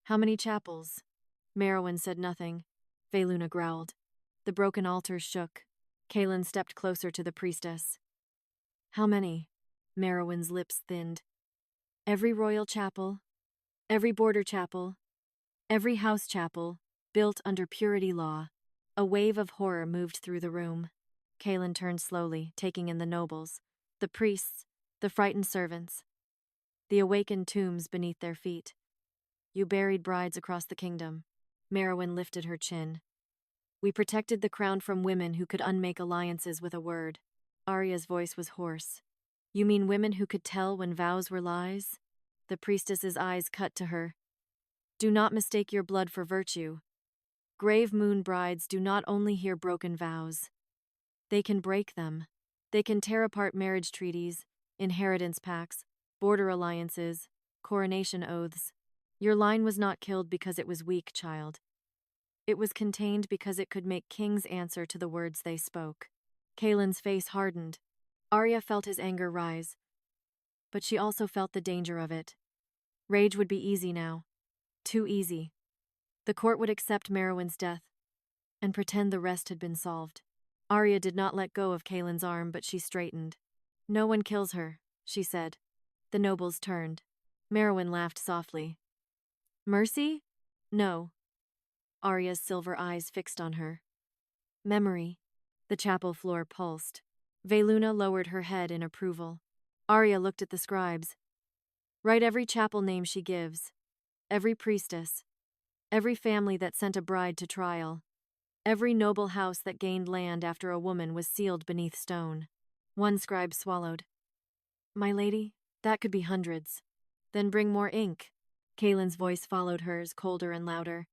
How many chapels? Merowyn said nothing. Veyluna growled. The broken altars shook. Kaelen stepped closer to the priestess. How many? Merowyn's lips thinned. Every royal chapel, every border chapel, every house chapel, built under purity law. A wave of horror moved through the room. Kaelen turned slowly, taking in the nobles, the priests, the frightened servants, the awakened tombs beneath their feet. You buried brides across the kingdom. Merowyn lifted her chin. We protected the crown from women who could unmake alliances with a word. Aria's voice was hoarse. You mean women who could tell when vows were lies? The priestess's eyes cut to her. Do not mistake your blood for virtue. Grave moon brides do not only hear broken vows. They can break them. They can tear apart marriage treaties, inheritance pacts, border alliances, coronation oaths. Your line was not killed because it was weak, child. It was contained because it could make kings answer to the words they spoke. Kaelen's face hardened. Aria felt his anger rise, but she also felt the danger of it. Rage would be easy now. Too easy. The court would accept Merowyn's death and pretend the rest had been solved. Aria did not let go of Kaelen's arm, but she straightened. No one kills her, she said. The nobles turned. Merowyn laughed softly. Mercy? No. Aria's silver eyes fixed on her. Memory. The chapel floor pulsed. Veyluna lowered her head in approval. Aria looked at the scribes. Write every chapel name she gives. Every priestess. Every family that sent a bride to trial. Every noble house that gained land after a woman was sealed beneath stone. One scribe swallowed. My lady, that could be hundreds. Then bring more ink. Kaelen's voice followed hers, colder and louder.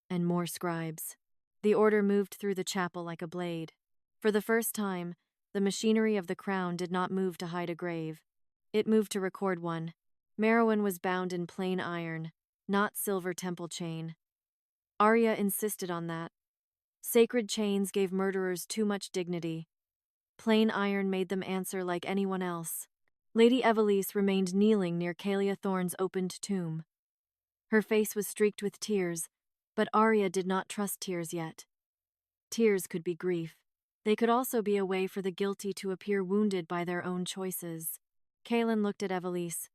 And more scribes. The order moved through the chapel like a blade. For the first time, the machinery of the crown did not move to hide a grave. It moved to record one. Merowyn was bound in plain iron, not silver temple chain. Aria insisted on that. Sacred chains gave murderers too much dignity. Plain iron made them answer like anyone else. Lady Evelise remained kneeling near Kaelia Thorne's opened tomb. Her face was streaked with tears, but Aria did not trust tears yet. Tears could be grief. They could also be a way for the guilty to appear wounded by their own choices. Kaelen looked at Evelise.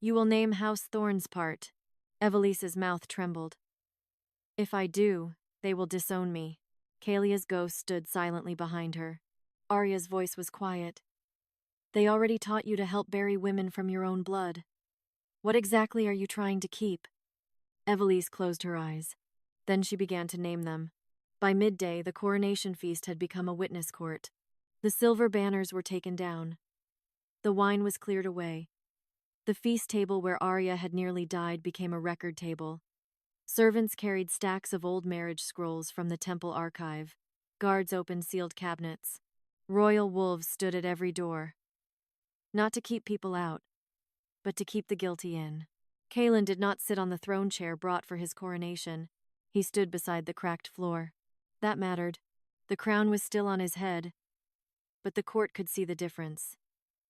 You will name House Thorne's part. Evelise's mouth trembled. If I do, they will disown me. Kaelia's ghost stood silently behind her. Aria's voice was quiet. They already taught you to help bury women from your own blood. What exactly are you trying to keep? Evelise closed her eyes. Then she began to name them. By midday, the coronation feast had become a witness court. The silver banners were taken down. The wine was cleared away. The feast table where Aria had nearly died became a record table. Servants carried stacks of old marriage scrolls from the temple archive. Guards opened sealed cabinets. Royal wolves stood at every door. Not to keep people out, but to keep the guilty in. Kaelen did not sit on the throne chair brought for his coronation. He stood beside the cracked floor. That mattered. The crown was still on his head, but the court could see the difference.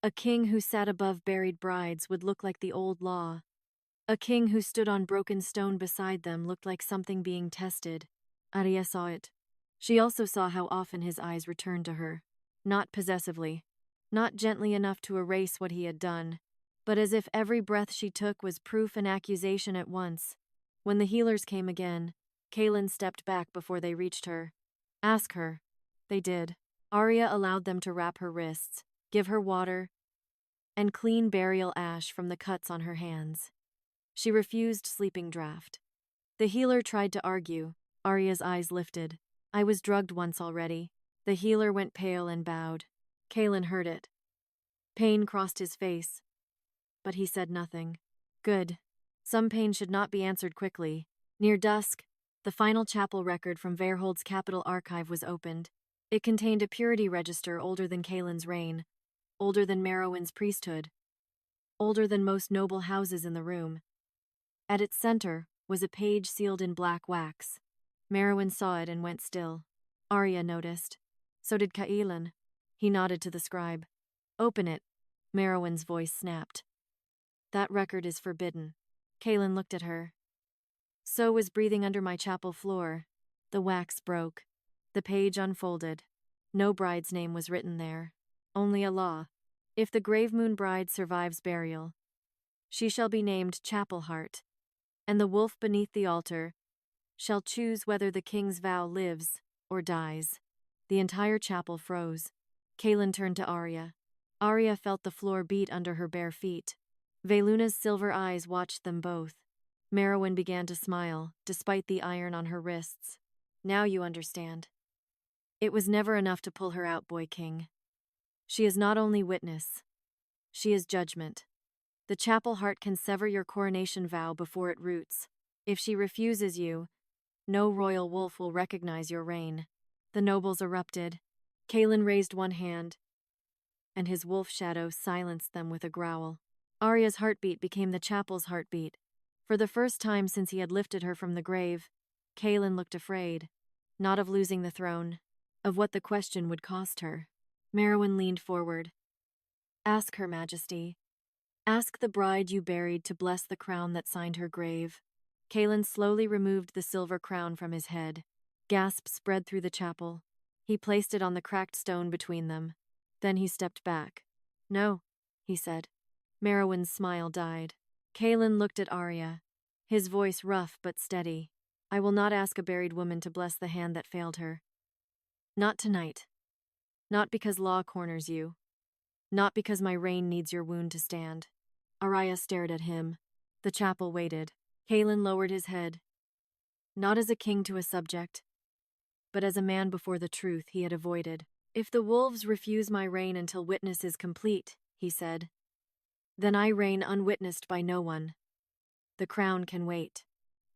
A king who sat above buried brides would look like the old law. A king who stood on broken stone beside them looked like something being tested. Aria saw it. She also saw how often his eyes returned to her. Not possessively, not gently enough to erase what he had done, but as if every breath she took was proof and accusation at once. When the healers came again, Kaelen stepped back before they reached her. Ask her. They did. Aria allowed them to wrap her wrists, give her water, and clean burial ash from the cuts on her hands. She refused sleeping draught. The healer tried to argue. Aria's eyes lifted. I was drugged once already. The healer went pale and bowed. Kaelen heard it. Pain crossed his face, but he said nothing. Good. Some pain should not be answered quickly. Near dusk, the final chapel record from Veyrhold's capital archive was opened. It contained a purity register older than Kaelin's reign, older than Merowyn's priesthood, older than most noble houses in the room. At its center was a page sealed in black wax. Merowyn saw it and went still. Aria noticed. So did Kaelen. He nodded to the scribe. Open it, Merowyn's voice snapped. That record is forbidden. Kaelen looked at her. So was breathing under my chapel floor. The wax broke. The page unfolded. No bride's name was written there. Only a law. If the Grave Moon bride survives burial, she shall be named Chapel Heart, and the wolf beneath the altar shall choose whether the king's vow lives or dies. The entire chapel froze. Kaelen turned to Aria. Aria felt the floor beat under her bare feet. Veyluna's silver eyes watched them both. Merowyn began to smile, despite the iron on her wrists. Now you understand. It was never enough to pull her out, Boy King. She is not only witness, she is judgment. The Chapel Heart can sever your coronation vow before it roots. If she refuses you, no royal wolf will recognize your reign. The nobles erupted. Kaelen raised one hand, and his wolf shadow silenced them with a growl. Aria's heartbeat became the chapel's heartbeat. For the first time since he had lifted her from the grave, Kaelen looked afraid, not of losing the throne, of what the question would cost her. Merowyn leaned forward. Ask her, Majesty. Ask the bride you buried to bless the crown that signed her grave. Kaelen slowly removed the silver crown from his head. Gasps spread through the chapel. He placed it on the cracked stone between them. Then he stepped back. No, he said. Merowyn's smile died. Kaelen looked at Aria, his voice rough but steady. I will not ask a buried woman to bless the hand that failed her. Not tonight. Not because law corners you. Not because my reign needs your wound to stand. Aria stared at him. The chapel waited. Kaelen lowered his head. Not as a king to a subject, but as a man before the truth he had avoided. If the wolves refuse my reign until witness is complete, he said, then I reign unwitnessed by no one. The crown can wait.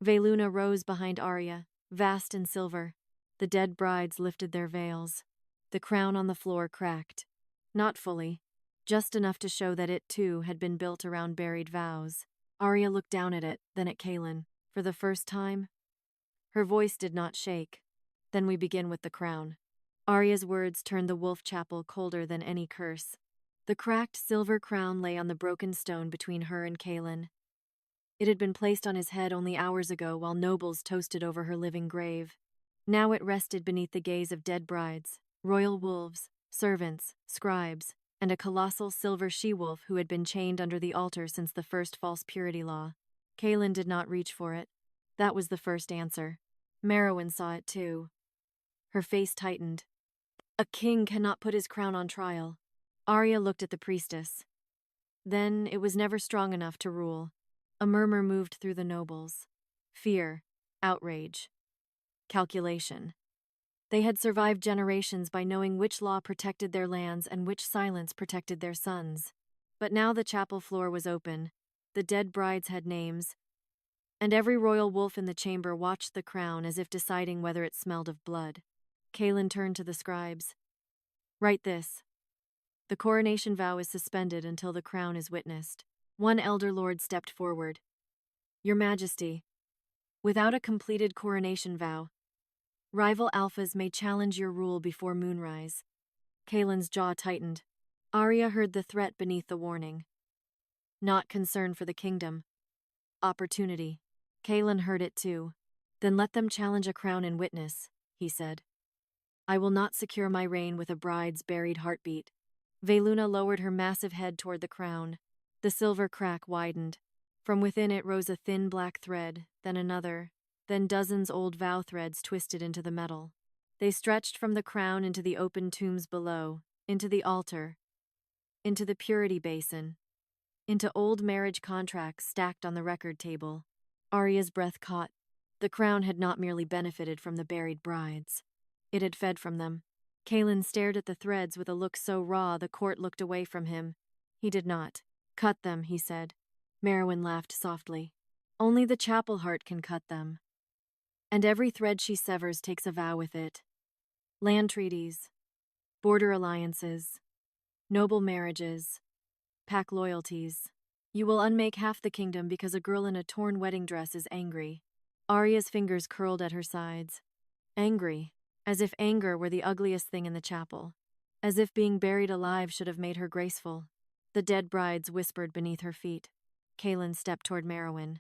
Veyluna rose behind Aria, vast and silver. The dead brides lifted their veils. The crown on the floor cracked. Not fully, just enough to show that it, too, had been built around buried vows. Aria looked down at it, then at Kaelen. For the first time, her voice did not shake. Then we begin with the crown. Aria's words turned the wolf chapel colder than any curse. The cracked silver crown lay on the broken stone between her and Kaelen. It had been placed on his head only hours ago while nobles toasted over her living grave. Now it rested beneath the gaze of dead brides, royal wolves, servants, scribes, and a colossal silver she-wolf who had been chained under the altar since the first false purity law. Kaelen did not reach for it. That was the first answer. Merowyn saw it too. Her face tightened. A king cannot put his crown on trial. Aria looked at the priestess. Then it was never strong enough to rule. A murmur moved through the nobles. Fear, outrage, calculation. They had survived generations by knowing which law protected their lands and which silence protected their sons. But now the chapel floor was open. The dead brides had names, and every royal wolf in the chamber watched the crown as if deciding whether it smelled of blood. Kaelen turned to the scribes. Write this. The coronation vow is suspended until the crown is witnessed. One elder lord stepped forward. Your Majesty, without a completed coronation vow, rival alphas may challenge your rule before moonrise. Kaelen's jaw tightened. Aria heard the threat beneath the warning. Not concern for the kingdom. Opportunity. Kaelen heard it too. Then let them challenge a crown in witness, he said. I will not secure my reign with a bride's buried heartbeat. Veyluna lowered her massive head toward the crown. The silver crack widened. From within it rose a thin black thread, then another, then dozens old vow threads twisted into the metal. They stretched from the crown into the open tombs below, into the altar, into the purity basin, into old marriage contracts stacked on the record table. Aria's breath caught. The crown had not merely benefited from the buried brides. It had fed from them. Kaelen stared at the threads with a look so raw the court looked away from him. He did not. Cut them, he said. Merowyn laughed softly. Only the chapel heart can cut them. And every thread she severs takes a vow with it. Land treaties, border alliances, noble marriages, pack loyalties. You will unmake half the kingdom because a girl in a torn wedding dress is angry. Aria's fingers curled at her sides. Angry, as if anger were the ugliest thing in the chapel. As if being buried alive should have made her graceful. The dead brides whispered beneath her feet. Kaelen stepped toward Merowyn.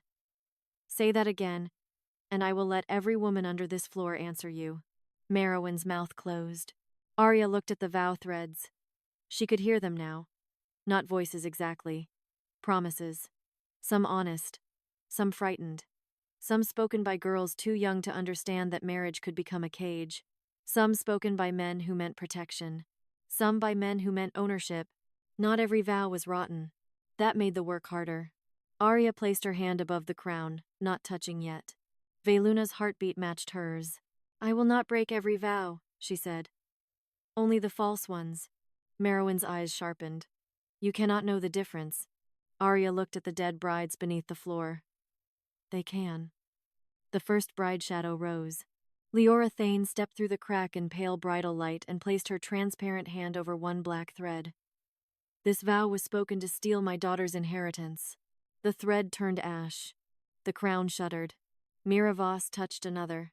Say that again, and I will let every woman under this floor answer you. Merowyn's mouth closed. Aria looked at the vow threads. She could hear them now. Not voices exactly. Promises. Some honest. Some frightened. Some spoken by girls too young to understand that marriage could become a cage. Some spoken by men who meant protection. Some by men who meant ownership. Not every vow was rotten. That made the work harder. Aria placed her hand above the crown, not touching yet. Veyluna's heartbeat matched hers. I will not break every vow, she said. Only the false ones. Merowyn's eyes sharpened. You cannot know the difference. Aria looked at the dead brides beneath the floor. They can. The first bride shadow rose. Leora Thane stepped through the crack in pale bridal light and placed her transparent hand over one black thread. This vow was spoken to steal my daughter's inheritance. The thread turned ash. The crown shuddered. Miravos touched another.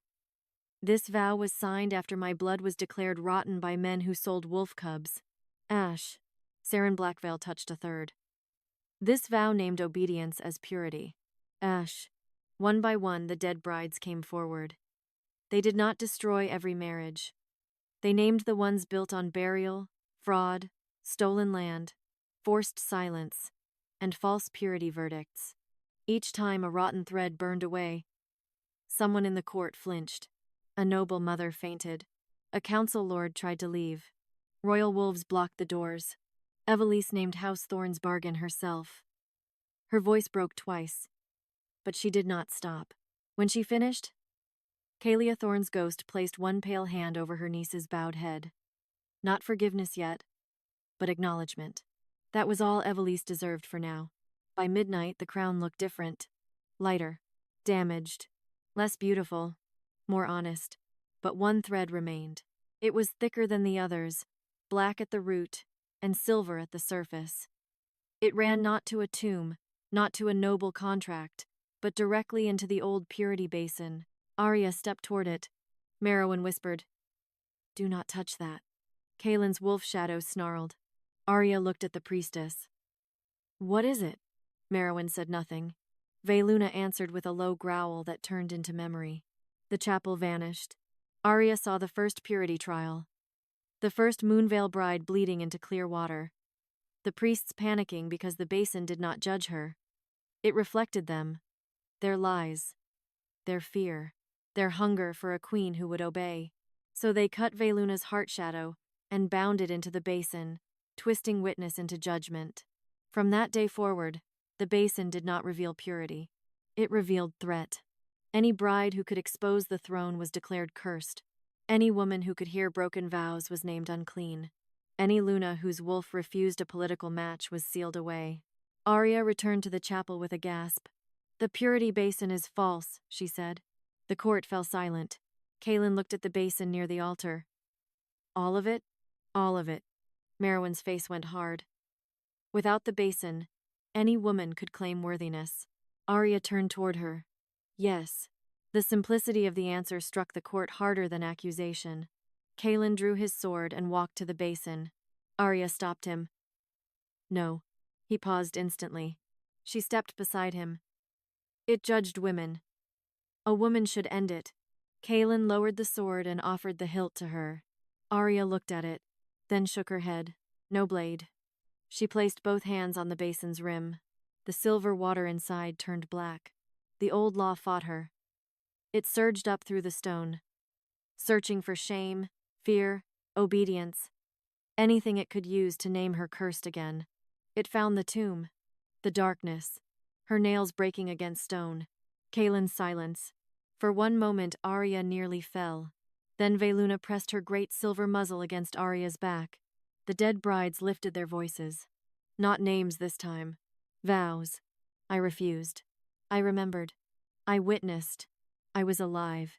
This vow was signed after my blood was declared rotten by men who sold wolf cubs. Ash. Saren Blackveil touched a third. This vow named obedience as purity. Ash. One by one, the dead brides came forward. They did not destroy every marriage. They named the ones built on burial, fraud, stolen land, forced silence, and false purity verdicts. Each time a rotten thread burned away, someone in the court flinched. A noble mother fainted. A council lord tried to leave. Royal wolves blocked the doors. Evelise named House Thorn's bargain herself. Her voice broke twice, but she did not stop. When she finished, Kaelia Thorne's ghost placed one pale hand over her niece's bowed head. Not forgiveness yet, but acknowledgement. That was all Evelise deserved for now. By midnight, the crown looked different. Lighter, damaged, less beautiful, more honest. But one thread remained. It was thicker than the others, black at the root and silver at the surface. It ran not to a tomb, not to a noble contract, but directly into the old purity basin. Aria stepped toward it. Merowyn whispered, Do not touch that. Kaelen's wolf shadow snarled. Aria looked at the priestess. What is it? Merowyn said nothing. Veyluna answered with a low growl that turned into memory. The chapel vanished. Aria saw the first purity trial. The first Moonvale bride bleeding into clear water. The priests panicking because the basin did not judge her. It reflected them. Their lies. Their fear. Their hunger for a queen who would obey. So they cut Veyluna's heart shadow and bound it into the basin, twisting witness into judgment. From that day forward, the basin did not reveal purity. It revealed threat. Any bride who could expose the throne was declared cursed. Any woman who could hear broken vows was named unclean. Any Luna whose wolf refused a political match was sealed away. Aria returned to the chapel with a gasp. The purity basin is false, she said. The court fell silent. Kaelen looked at the basin near the altar. All of it? All of it. Merowyn's face went hard. Without the basin, any woman could claim worthiness. Aria turned toward her. Yes. The simplicity of the answer struck the court harder than accusation. Kaelen drew his sword and walked to the basin. Aria stopped him. No. He paused instantly. She stepped beside him. It judged women. A woman should end it. Kaelen lowered the sword and offered the hilt to her. Aria looked at it, then shook her head. No blade. She placed both hands on the basin's rim. The silver water inside turned black. The old law fought her. It surged up through the stone, searching for shame, fear, obedience, anything it could use to name her cursed again. It found the tomb, the darkness, her nails breaking against stone. Kaelen's silence. For one moment, Aria nearly fell. Then Veyluna pressed her great silver muzzle against Aria's back. The dead brides lifted their voices. Not names this time. Vows. I refused. I remembered. I witnessed. I was alive.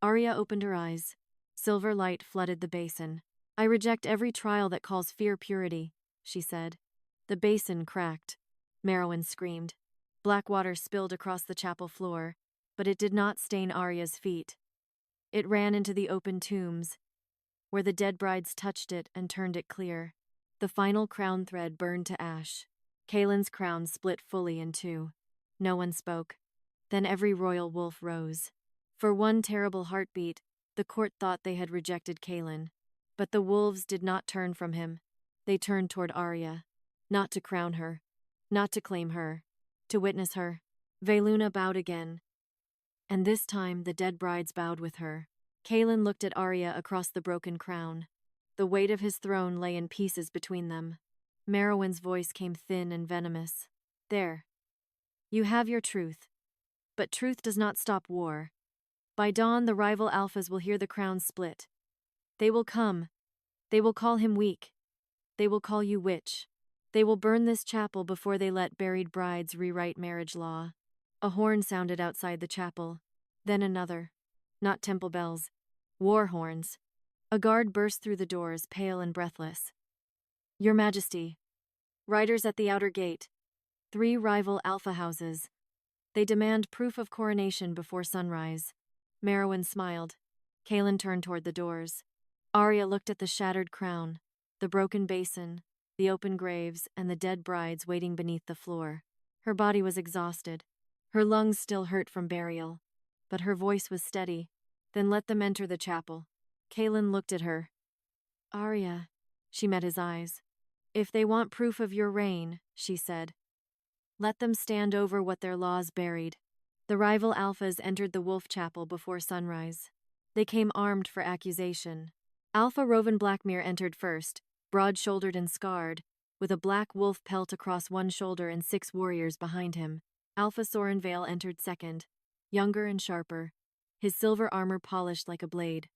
Aria opened her eyes. Silver light flooded the basin. I reject every trial that calls fear purity, she said. The basin cracked. Merowyn screamed. Black water spilled across the chapel floor, but it did not stain Aria's feet. It ran into the open tombs, where the dead brides touched it and turned it clear. The final crown thread burned to ash. Kaelen's crown split fully in two. No one spoke. Then every royal wolf rose. For one terrible heartbeat, the court thought they had rejected Kaelen. But the wolves did not turn from him. They turned toward Aria. Not to crown her. Not to claim her. To witness her. Veyluna bowed again. And this time the dead brides bowed with her. Kaelen looked at Aria across the broken crown. The weight of his throne lay in pieces between them. Merowyn's voice came thin and venomous. There. You have your truth. But truth does not stop war. By dawn, the rival alphas will hear the crown split. They will come. They will call him weak. They will call you witch. They will burn this chapel before they let buried brides rewrite marriage law. A horn sounded outside the chapel. Then another. Not temple bells. War horns. A guard burst through the doors, pale and breathless. Your Majesty. Riders at the outer gate. 3 rival alpha houses. They demand proof of coronation before sunrise. Merowyn smiled. Kaelen turned toward the doors. Aria looked at the shattered crown, the broken basin, the open graves, and the dead brides waiting beneath the floor. Her body was exhausted. Her lungs still hurt from burial. But her voice was steady. Then let them enter the chapel. Kaelen looked at her. Aria. She met his eyes. If they want proof of your reign, she said, let them stand over what their laws buried. The rival alphas entered the wolf chapel before sunrise. They came armed for accusation. Alpha Rovan Blackmere entered first, broad-shouldered and scarred, with a black wolf pelt across one shoulder and 6 warriors behind him. Alpha Soren Vale entered second, younger and sharper, his silver armor polished like a blade.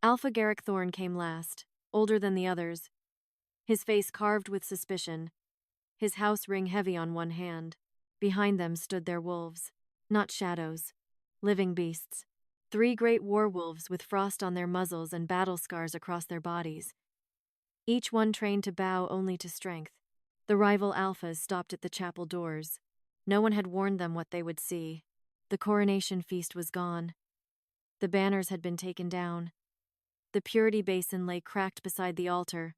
Alpha Garrick Thorn came last, older than the others, his face carved with suspicion, his house ring heavy on one hand. Behind them stood their wolves, not shadows, living beasts. 3 great war wolves with frost on their muzzles and battle scars across their bodies, each one trained to bow only to strength. The rival alphas stopped at the chapel doors. No one had warned them what they would see. The coronation feast was gone. The banners had been taken down. The purity basin lay cracked beside the altar.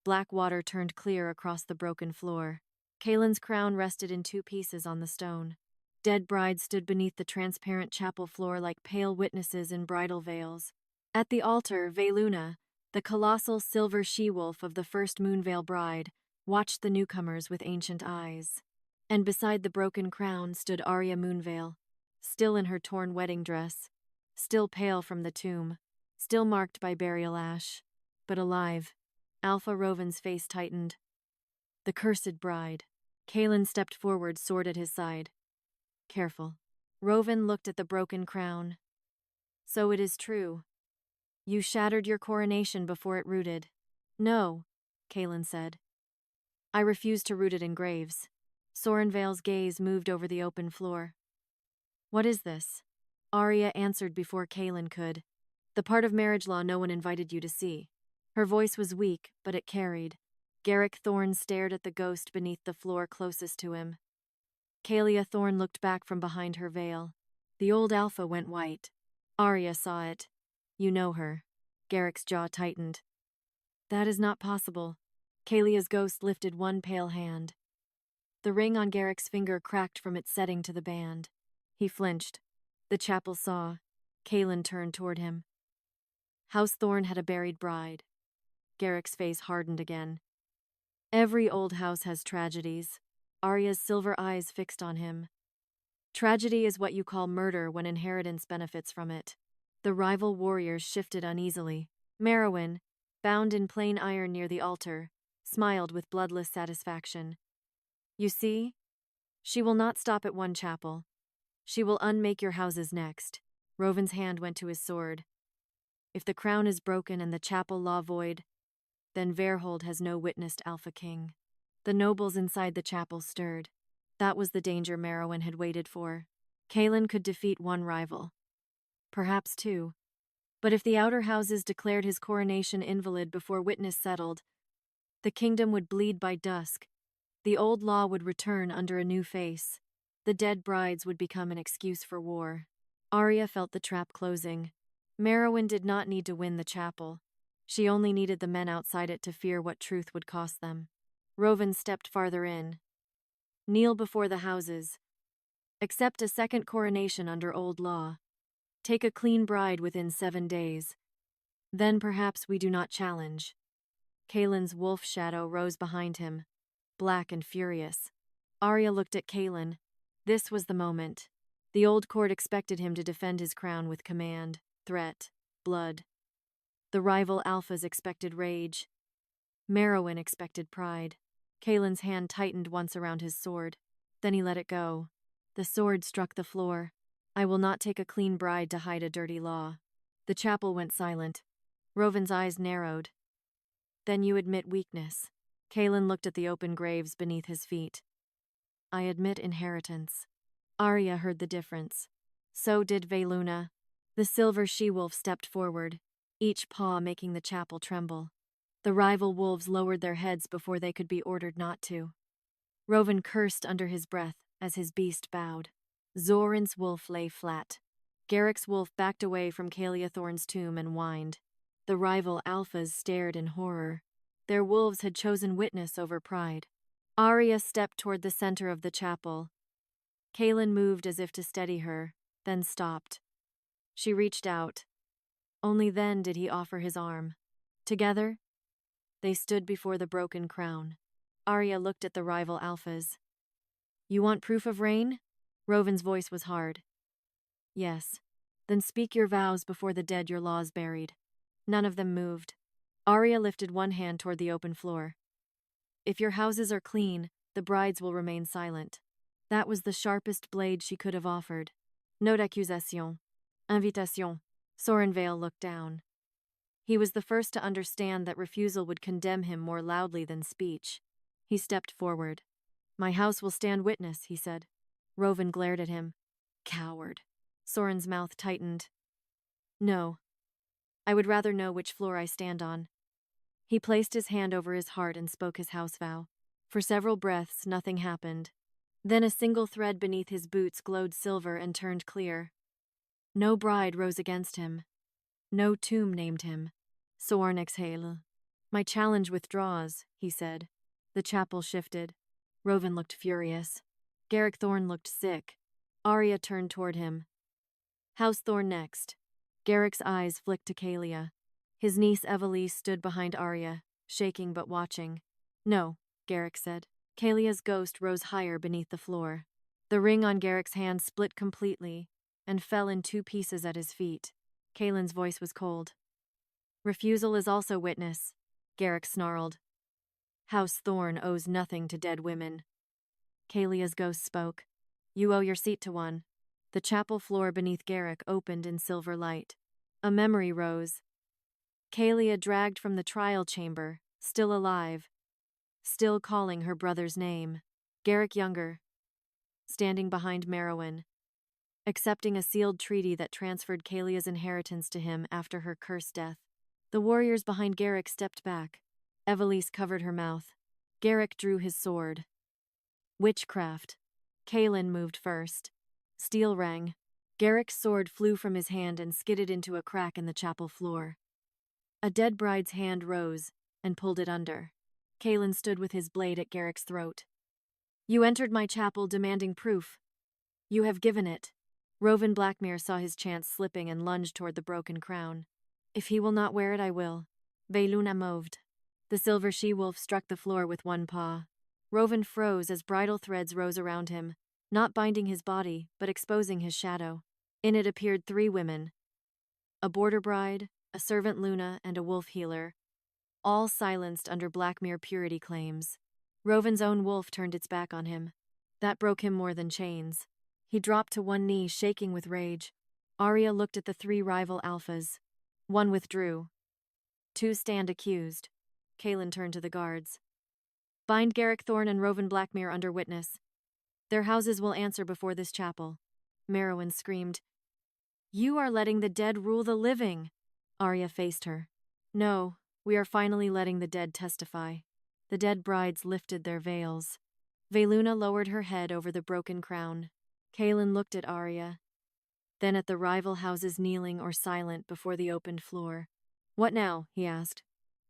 Black water turned clear across the broken floor. Kaelen's crown rested in 2 pieces on the stone. Dead brides stood beneath the transparent chapel floor like pale witnesses in bridal veils. At the altar, Veyluna, the colossal silver she-wolf of the first Moonvale bride, watched the newcomers with ancient eyes. And beside the broken crown stood Aria Moonvale, still in her torn wedding dress, still pale from the tomb, still marked by burial ash, but alive. Alpha Rovan's face tightened. The cursed bride. Kaelen stepped forward, sword at his side. Careful. Rovan looked at the broken crown. So it is true. You shattered your coronation before it rooted. No, Kaelen said. I refuse to root it in graves. Sorenvale's gaze moved over the open floor. What is this? Aria answered before Kaelen could. The part of marriage law no one invited you to see. Her voice was weak, but it carried. Garrick Thorn stared at the ghost beneath the floor closest to him. Kaelia Thorn looked back from behind her veil. The old alpha went white. Aria saw it. You know her. Garrick's jaw tightened. That is not possible. Kaelia's ghost lifted one pale hand. The ring on Garrick's finger cracked from its setting to the band. He flinched. The chapel saw. Kaelen turned toward him. House Thorn had a buried bride. Garrick's face hardened again. Every old house has tragedies. Aria's silver eyes fixed on him. Tragedy is what you call murder when inheritance benefits from it. The rival warriors shifted uneasily. Merowyn, bound in plain iron near the altar, smiled with bloodless satisfaction. You see? She will not stop at one chapel. She will unmake your houses next. Rovan's hand went to his sword. If the crown is broken and the chapel law void, then Veyrhold has no witnessed Alpha King. The nobles inside the chapel stirred. That was the danger Merowyn had waited for. Kaelen could defeat one rival. Perhaps two. But if the outer houses declared his coronation invalid before witness settled, the kingdom would bleed by dusk. The old law would return under a new face. The dead brides would become an excuse for war. Aria felt the trap closing. Merowyn did not need to win the chapel. She only needed the men outside it to fear what truth would cost them. Rovan stepped farther in. Kneel before the houses. Accept a second coronation under old law. Take a clean bride within 7 days. Then perhaps we do not challenge. Kaelin's wolf shadow rose behind him, black and furious. Aria looked at Kaelen. This was the moment. The old court expected him to defend his crown with command, threat, blood. The rival alphas expected rage. Merowyn expected pride. Kaelin's hand tightened once around his sword. Then he let it go. The sword struck the floor. I will not take a clean bride to hide a dirty law. The chapel went silent. Rovan's eyes narrowed. Then you admit weakness. Kaelen looked at the open graves beneath his feet. I admit inheritance. Aria heard the difference. So did Veyluna. The silver she-wolf stepped forward, each paw making the chapel tremble. The rival wolves lowered their heads before they could be ordered not to. Rovan cursed under his breath as his beast bowed. Zoran's wolf lay flat. Garrick's wolf backed away from Caleathorn's tomb and whined. The rival alphas stared in horror. Their wolves had chosen witness over pride. Aria stepped toward the center of the chapel. Kaelen moved as if to steady her, then stopped. She reached out. Only then did he offer his arm. Together, they stood before the broken crown. Aria looked at the rival alphas. You want proof of reign? Rovan's voice was hard. Yes. Then speak your vows before the dead your laws buried. None of them moved. Aria lifted one hand toward the open floor. If your houses are clean, the brides will remain silent. That was the sharpest blade she could have offered. No d'accusation. Invitation. Soren Vale looked down. He was the first to understand that refusal would condemn him more loudly than speech. He stepped forward. My house will stand witness, he said. Rovan glared at him. Coward. Soren's mouth tightened. No. I would rather know which floor I stand on. He placed his hand over his heart and spoke his house vow. For several breaths, nothing happened. Then a single thread beneath his boots glowed silver and turned clear. No bride rose against him. No tomb named him. Soren exhaled. My challenge withdraws, he said. The chapel shifted. Rovan looked furious. Garrick Thorn looked sick. Aria turned toward him. House Thorn next. Garrick's eyes flicked to Kaelia. His niece Evelise stood behind Aria, shaking but watching. No, Garrick said. Kaelia's ghost rose higher beneath the floor. The ring on Garrick's hand split completely and fell in 2 pieces at his feet. Kaelin's voice was cold. Refusal is also witness, Garrick snarled. House Thorn owes nothing to dead women. Kaelia's ghost spoke. You owe your seat to one. The chapel floor beneath Garrick opened in silver light. A memory rose. Kaelia dragged from the trial chamber, still alive, still calling her brother's name. Garrick Younger, standing behind Merowyn, accepting a sealed treaty that transferred Kaelia's inheritance to him after her cursed death. The warriors behind Garrick stepped back. Evelise covered her mouth. Garrick drew his sword. Witchcraft. Kaelen moved first. Steel rang. Garrick's sword flew from his hand and skidded into a crack in the chapel floor. A dead bride's hand rose and pulled it under. Kaelen stood with his blade at Garrick's throat. You entered my chapel demanding proof. You have given it. Rovan Blackmere saw his chance slipping and lunged toward the broken crown. If he will not wear it, I will. Veyluna moved. The silver she-wolf struck the floor with one paw. Rovan froze as bridal threads rose around him, not binding his body, but exposing his shadow. In it appeared 3 women. A border bride, a servant Luna, and a wolf healer, all silenced under Blackmere purity claims. Rovan's own wolf turned its back on him. That broke him more than chains. He dropped to one knee, shaking with rage. Aria looked at the 3 rival alphas. One withdrew. Two stand accused. Kaelen turned to the guards. Bind Garrick Thorne and Rovan Blackmere under witness. Their houses will answer before this chapel. Merowyn screamed. You are letting the dead rule the living. Aria faced her. No, we are finally letting the dead testify. The dead brides lifted their veils. Veyluna lowered her head over the broken crown. Kaelen looked at Aria, then at the rival houses kneeling or silent before the opened floor. What now? He asked.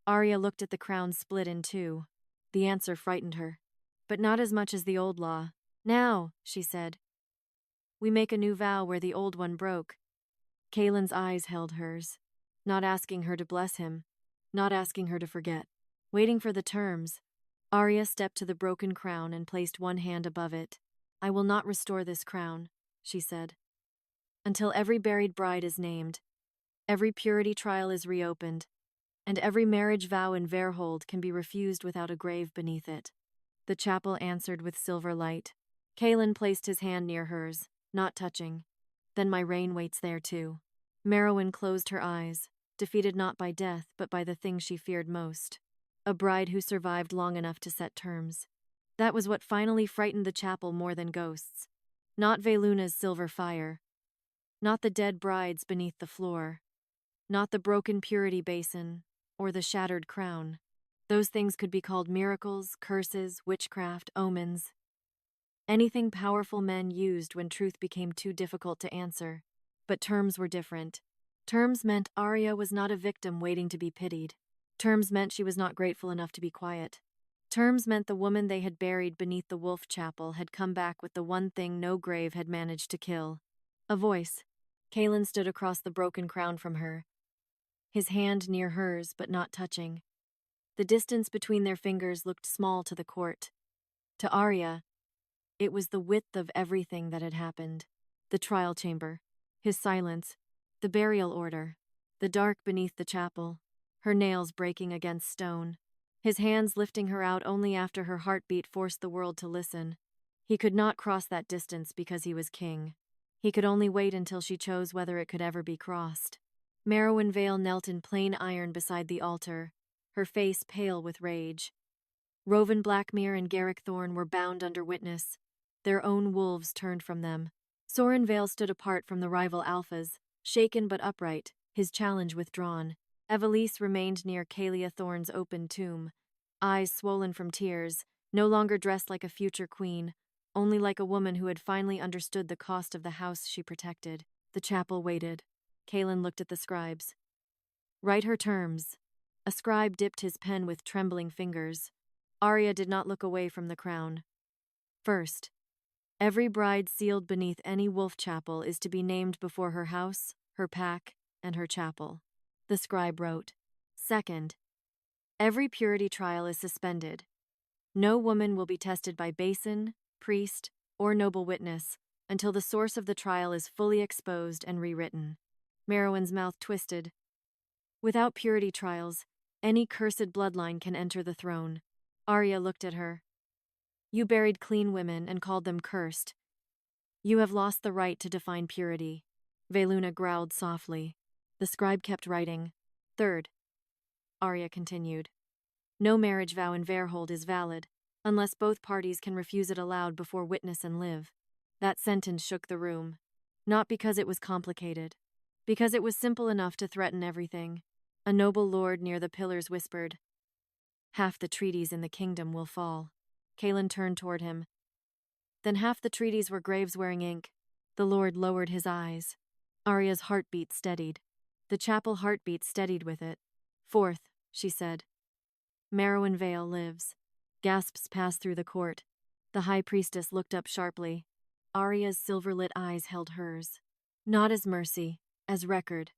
Aria looked at the crown split in two. The answer frightened her, but not as much as the old law. Now, she said, we make a new vow where the old one broke. Kaelin's eyes held hers, not asking her to bless him, not asking her to forget. Waiting for the terms, Aria stepped to the broken crown and placed one hand above it. I will not restore this crown, she said, until every buried bride is named, every purity trial is reopened, and every marriage vow in Veyrhold can be refused without a grave beneath it. The chapel answered with silver light. Kaelen placed his hand near hers, not touching. Then my reign waits there too. Merowyn closed her eyes, defeated not by death but by the thing she feared most. A bride who survived long enough to set terms. That was what finally frightened the chapel more than ghosts. Not Veyluna's silver fire. Not the dead brides beneath the floor. Not the broken purity basin, or the shattered crown. Those things could be called miracles, curses, witchcraft, omens. Anything powerful men used when truth became too difficult to answer. But terms were different. Terms meant Aria was not a victim waiting to be pitied. Terms meant she was not grateful enough to be quiet. Terms meant the woman they had buried beneath the wolf chapel had come back with the one thing no grave had managed to kill. A voice. Kaelen stood across the broken crown from her, his hand near hers but not touching. The distance between their fingers looked small to the court. To Aria, it was the width of everything that had happened. The trial chamber, his silence, the burial order, the dark beneath the chapel, her nails breaking against stone, his hands lifting her out only after her heartbeat forced the world to listen. He could not cross that distance because he was king. He could only wait until she chose whether it could ever be crossed. Merowyn Vale knelt in plain iron beside the altar, her face pale with rage. Rovan Blackmere and Garrick Thorne were bound under witness. Their own wolves turned from them. Soren Vale stood apart from the rival Alphas, shaken but upright, his challenge withdrawn. Evelise remained near Kaelia Thorne's open tomb, eyes swollen from tears, no longer dressed like a future queen, only like a woman who had finally understood the cost of the house she protected. The chapel waited. Kaelen looked at the scribes. Write her terms. A scribe dipped his pen with trembling fingers. Aria did not look away from the crown. First, every bride sealed beneath any wolf chapel is to be named before her house, her pack, and her chapel. The scribe wrote. Second, every purity trial is suspended. No woman will be tested by basin, priest, or noble witness until the source of the trial is fully exposed and rewritten. Merowyn's mouth twisted. Without purity trials, any cursed bloodline can enter the throne. Aria looked at her. You buried clean women and called them cursed. You have lost the right to define purity. Veyluna growled softly. The scribe kept writing. Third, Aria continued. No marriage vow in Veyrhold is valid, unless both parties can refuse it aloud before witness and live. That sentence shook the room. Not because it was complicated. Because it was simple enough to threaten everything. A noble lord near the pillars whispered, half the treaties in the kingdom will fall. Kaelen turned toward him. Then half the treaties were graves wearing ink. The lord lowered his eyes. Aria's heartbeat steadied. The chapel heartbeat steadied with it. Fourth, she said. Merowyn Vale lives. Gasps passed through the court. The high priestess looked up sharply. Aria's silver-lit eyes held hers. Not as mercy, as record.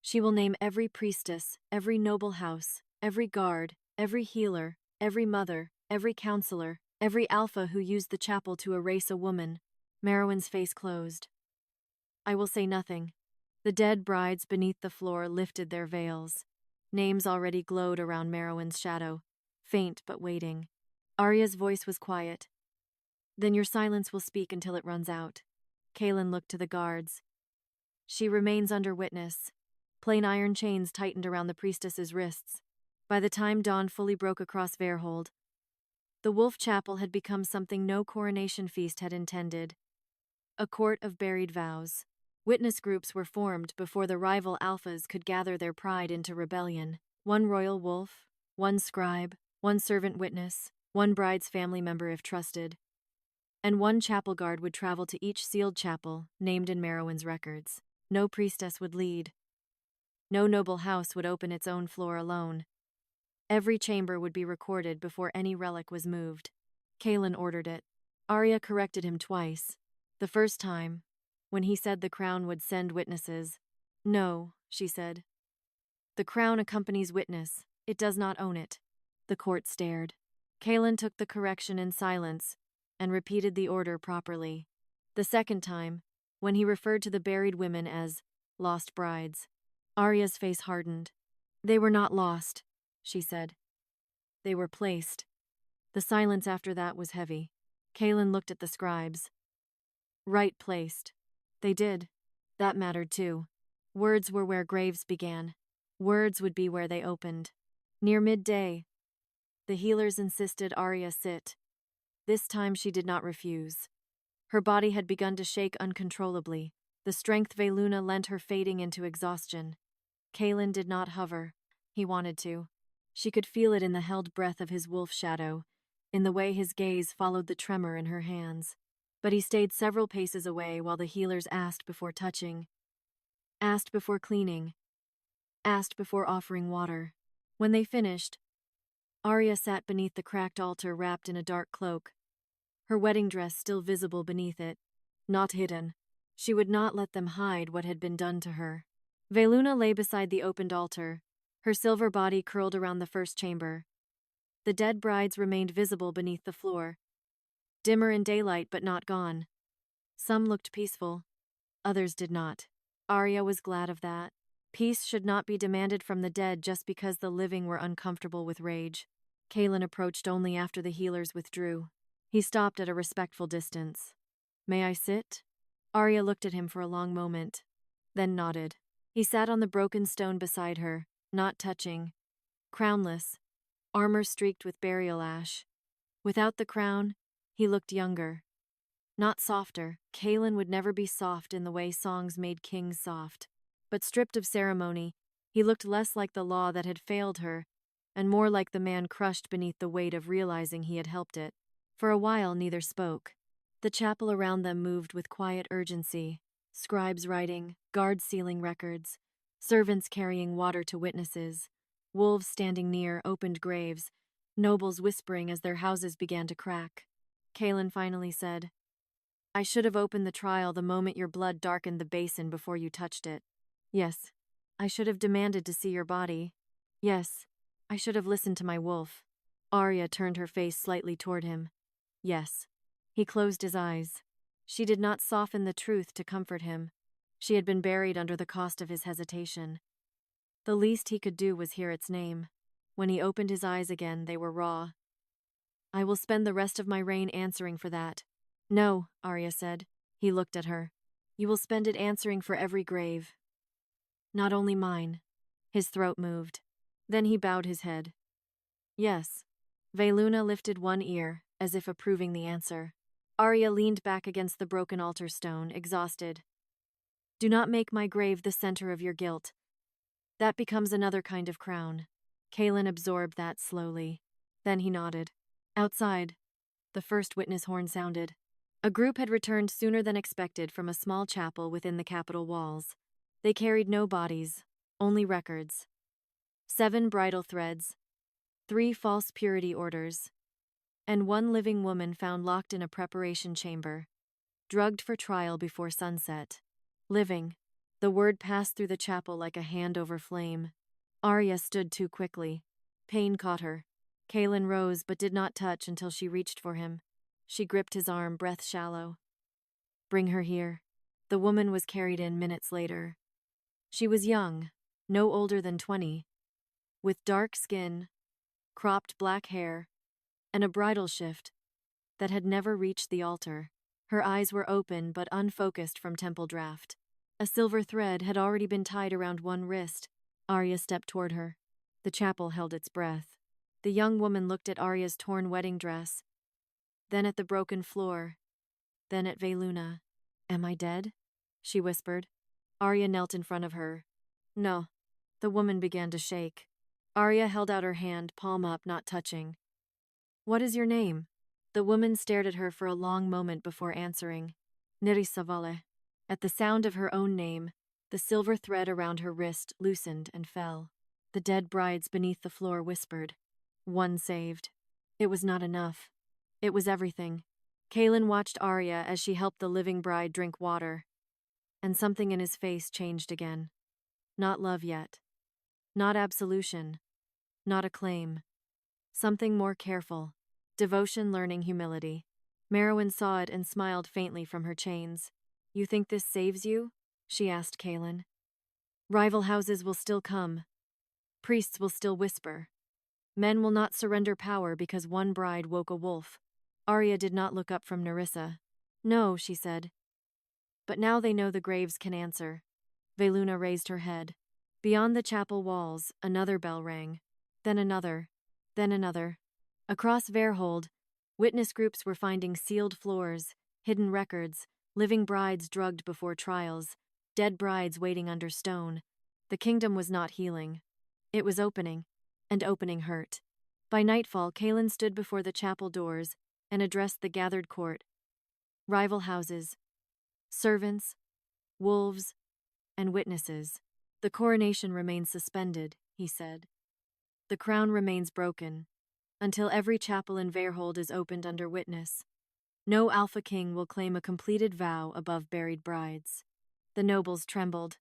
She will name every priestess, every noble house, every guard, every healer, every mother, every counselor, every alpha who used the chapel to erase a woman. Merowyn's face closed. I will say nothing. The dead brides beneath the floor lifted their veils. Names already glowed around Merowyn's shadow, faint but waiting. Aria's voice was quiet. Then your silence will speak until it runs out. Kaelen looked to the guards. She remains under witness. Plain iron chains tightened around the priestess's wrists. By the time dawn fully broke across Veyrhold, the Wolf Chapel had become something no coronation feast had intended. A court of buried vows. Witness groups were formed before the rival Alphas could gather their pride into rebellion. One royal wolf, one scribe, one servant witness, one bride's family member if trusted, and one chapel guard would travel to each sealed chapel named in Merowyn's records. No priestess would lead. No noble house would open its own floor alone. Every chamber would be recorded before any relic was moved. Kaelen ordered it. Aria corrected him twice. The first time, when he said the crown would send witnesses. No, she said. The crown accompanies witness. It does not own it. The court stared. Kaelen took the correction in silence and repeated the order properly. The second time, when he referred to the buried women as lost brides, Aria's face hardened. They were not lost, she said. They were placed. The silence after that was heavy. Kaelen looked at the scribes. Right placed. They did. That mattered too. Words were where graves began. Words would be where they opened. Near midday, the healers insisted Aria sit. This time she did not refuse. Her body had begun to shake uncontrollably, the strength Veyluna lent her fading into exhaustion. Kaelen did not hover. He wanted to. She could feel it in the held breath of his wolf shadow, in the way his gaze followed the tremor in her hands. But he stayed several paces away while the healers asked before touching, asked before cleaning, asked before offering water. When they finished, Aria sat beneath the cracked altar wrapped in a dark cloak, her wedding dress still visible beneath it, not hidden. She would not let them hide what had been done to her. Veyluna lay beside the opened altar, her silver body curled around the first chamber. The dead brides remained visible beneath the floor, dimmer in daylight but not gone. Some looked peaceful, others did not. Aria was glad of that. Peace should not be demanded from the dead just because the living were uncomfortable with rage. Kaelen approached only after the healers withdrew. He stopped at a respectful distance. May I sit? Aria looked at him for a long moment, then nodded. He sat on the broken stone beside her, not touching, crownless, armor streaked with burial ash. Without the crown, he looked younger. Not softer. Kaelen would never be soft in the way songs made kings soft. But stripped of ceremony, he looked less like the law that had failed her, and more like the man crushed beneath the weight of realizing he had helped it. For a while neither spoke. The chapel around them moved with quiet urgency, scribes writing, guards sealing records, servants carrying water to witnesses, wolves standing near opened graves, nobles whispering as their houses began to crack. Kaelen finally said, I should have opened the trial the moment your blood darkened the basin before you touched it. Yes, I should have demanded to see your body. Yes, I should have listened to my wolf. Aria turned her face slightly toward him. Yes. He closed his eyes. She did not soften the truth to comfort him. She had been buried under the cost of his hesitation. The least he could do was hear its name. When he opened his eyes again, they were raw. I will spend the rest of my reign answering for that. No, Aria said. He looked at her. You will spend it answering for every grave. Not only mine. His throat moved. Then he bowed his head. Yes. Veyluna lifted one ear, as if approving the answer. Aria leaned back against the broken altar stone, exhausted. Do not make my grave the center of your guilt. That becomes another kind of crown. Kaelen absorbed that slowly. Then he nodded. Outside, the first witness horn sounded. A group had returned sooner than expected from a small chapel within the capital walls. They carried no bodies, only records. 7 bridal threads, 3 false purity orders, and 1 living woman found locked in a preparation chamber, drugged for trial before sunset. Living. The word passed through the chapel like a hand over flame. Aria stood too quickly. Pain caught her. Kaelen rose but did not touch until she reached for him. She gripped his arm, breath shallow. Bring her here. The woman was carried in minutes later. She was young, no older than 20, with dark skin, cropped black hair, and a bridal shift that had never reached the altar. Her eyes were open but unfocused from temple draft. A silver thread had already been tied around one wrist. Aria stepped toward her. The chapel held its breath. The young woman looked at Aria's torn wedding dress, then at the broken floor, then at Veyluna. "Am I dead?" she whispered. Aria knelt in front of her. "No." The woman began to shake. Aria held out her hand, palm up, not touching. "What is your name?" The woman stared at her for a long moment before answering. "Nirisavale." At the sound of her own name, the silver thread around her wrist loosened and fell. The dead brides beneath the floor whispered. One saved. It was not enough. It was everything. Kaelen watched Aria as she helped the living bride drink water, and something in his face changed again. Not love yet. Not absolution. Not acclaim. Something more careful. Devotion learning humility. Merowyn saw it and smiled faintly from her chains. "You think this saves you?" she asked Kaelen. "Rival houses will still come. Priests will still whisper. Men will not surrender power because one bride woke a wolf." Aria did not look up from Nerissa. "No," she said. "But now they know the graves can answer." Veyluna raised her head. Beyond the chapel walls, another bell rang. Then another. Then another. Across Veyrhold, witness groups were finding sealed floors, hidden records, living brides drugged before trials, dead brides waiting under stone. The kingdom was not healing. It was opening, and opening hurt. By nightfall, Kaelen stood before the chapel doors and addressed the gathered court. Rival houses, servants, wolves, and witnesses. "The coronation remains suspended," he said. "The crown remains broken, until every chapel in Veyrhold is opened under witness. No Alpha King will claim a completed vow above buried brides." The nobles trembled.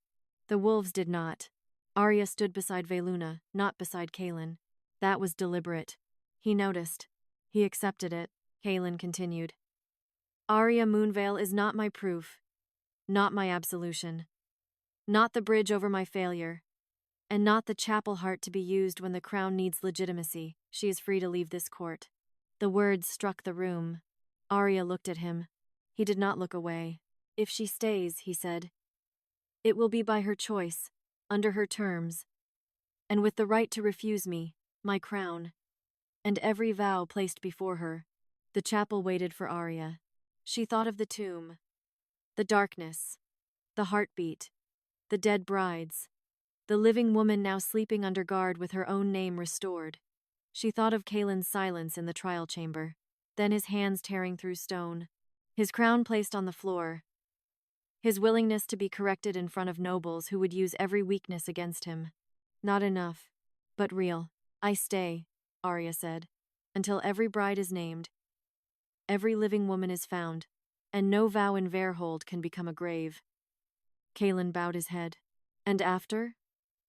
The wolves did not. Aria stood beside Veyluna, not beside Kaelen. That was deliberate. He noticed. He accepted it. Kaelen continued. "Aria Moonvale is not my proof, not my absolution, not the bridge over my failure, and not the chapel heart to be used when the crown needs legitimacy. She is free to leave this court." The words struck the room. Aria looked at him. He did not look away. "If she stays," he said, "it will be by her choice, under her terms, and with the right to refuse me, my crown, and every vow placed before her." The chapel waited for Aria. She thought of the tomb, the darkness, the heartbeat, the dead brides, the living woman now sleeping under guard with her own name restored. She thought of Kaelen's silence in the trial chamber, then his hands tearing through stone, his crown placed on the floor, his willingness to be corrected in front of nobles who would use every weakness against him. "Not enough, but real." "I stay," Aria said, "until every bride is named, every living woman is found, and no vow in Veyrhold can become a grave." Kaelen bowed his head. "And after?"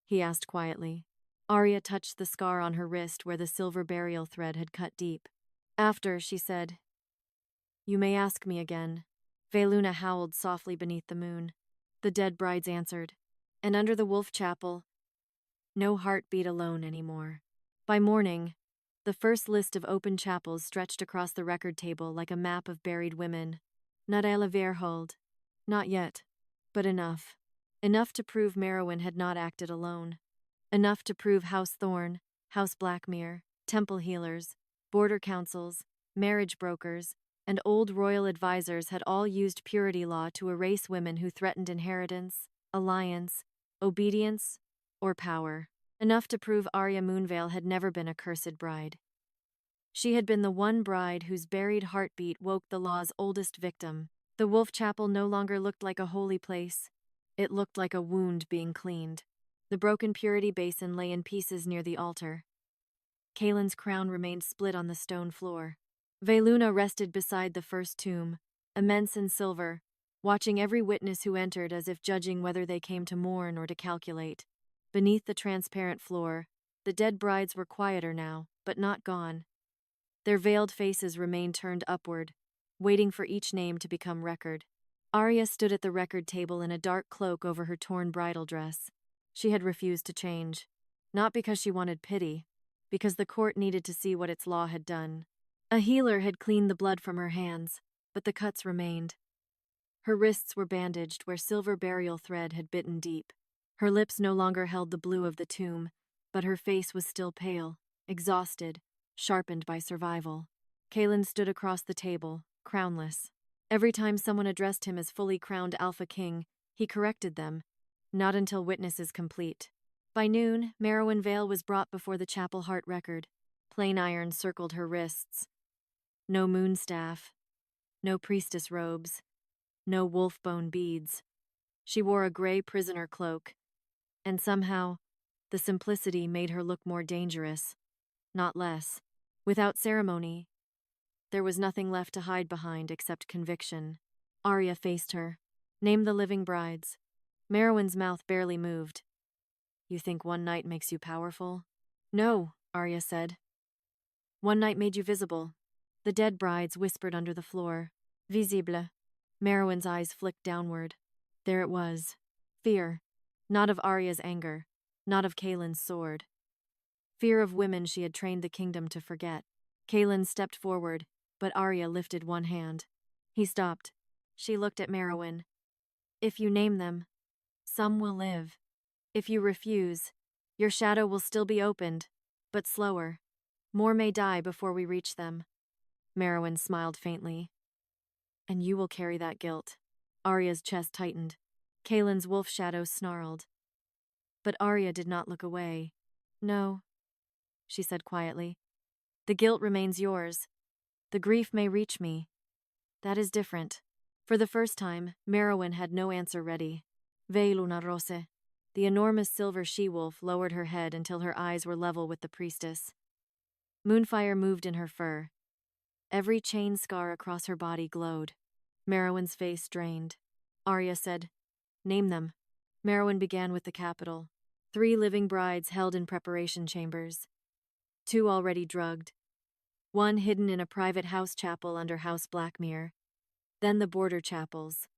he asked quietly. Aria touched the scar on her wrist where the silver burial thread had cut deep. "After," she said, "you may ask me again." Veyluna howled softly beneath the moon. The dead brides answered. And under the wolf chapel, no heart beat alone anymore. By morning, the first list of open chapels stretched across the record table like a map of buried women. Not Ella Veyrhold. Not yet. But enough. Enough to prove Merowyn had not acted alone. Enough to prove House Thorn, House Blackmere, temple healers, border councils, marriage brokers, and old royal advisors had all used purity law to erase women who threatened inheritance, alliance, obedience, or power. Enough to prove Aria Moonvale had never been a cursed bride. She had been the one bride whose buried heartbeat woke the law's oldest victim. The wolf chapel no longer looked like a holy place. It looked like a wound being cleaned. The broken purity basin lay in pieces near the altar. Kaelen's crown remained split on the stone floor. Veyluna rested beside the first tomb, immense and silver, watching every witness who entered as if judging whether they came to mourn or to calculate. Beneath the transparent floor, the dead brides were quieter now, but not gone. Their veiled faces remained turned upward, waiting for each name to become record. Aria stood at the record table in a dark cloak over her torn bridal dress. She had refused to change, not because she wanted pity, because the court needed to see what its law had done. A healer had cleaned the blood from her hands, but the cuts remained. Her wrists were bandaged where silver burial thread had bitten deep. Her lips no longer held the blue of the tomb, but her face was still pale, exhausted, sharpened by survival. Kaelen stood across the table, crownless. Every time someone addressed him as fully crowned Alpha King, he corrected them, not until witness is complete. By noon, Heroine Veyr was brought before the chapel heart record. Plain iron circled her wrists. No moonstaff, no priestess robes, no wolf bone beads. She wore a gray prisoner cloak, and somehow, the simplicity made her look more dangerous, not less. Without ceremony, there was nothing left to hide behind except conviction. Aria faced her. Name the living brides. Heroine's mouth barely moved. You think one night makes you powerful? No, Aria said. One night made you visible. The dead brides whispered under the floor. Visible. Heroine's eyes flicked downward. There it was. Fear. Not of Aria's anger. Not of Kaelen's sword. Fear of women she had trained the kingdom to forget. Kaelen stepped forward, but Aria lifted one hand. He stopped. She looked at Heroine. If you name them, some will live. If you refuse, your shadow will still be opened, but slower. More may die before we reach them. Heroine smiled faintly. And you will carry that guilt. Aria's chest tightened. Kaelen's wolf shadow snarled. But Aria did not look away. No, she said quietly. The guilt remains yours. The grief may reach me. That is different. For the first time, Heroine had no answer ready. Veyluna rose. The enormous silver she-wolf lowered her head until her eyes were level with the priestess. Moonfire moved in her fur. Every chain scar across her body glowed. Heroine's face drained. Aria said, Name them. Heroine began with the capital. 3 living brides held in preparation chambers. 2 already drugged. 1 hidden in a private house chapel under House Blackmere. Then the border chapels.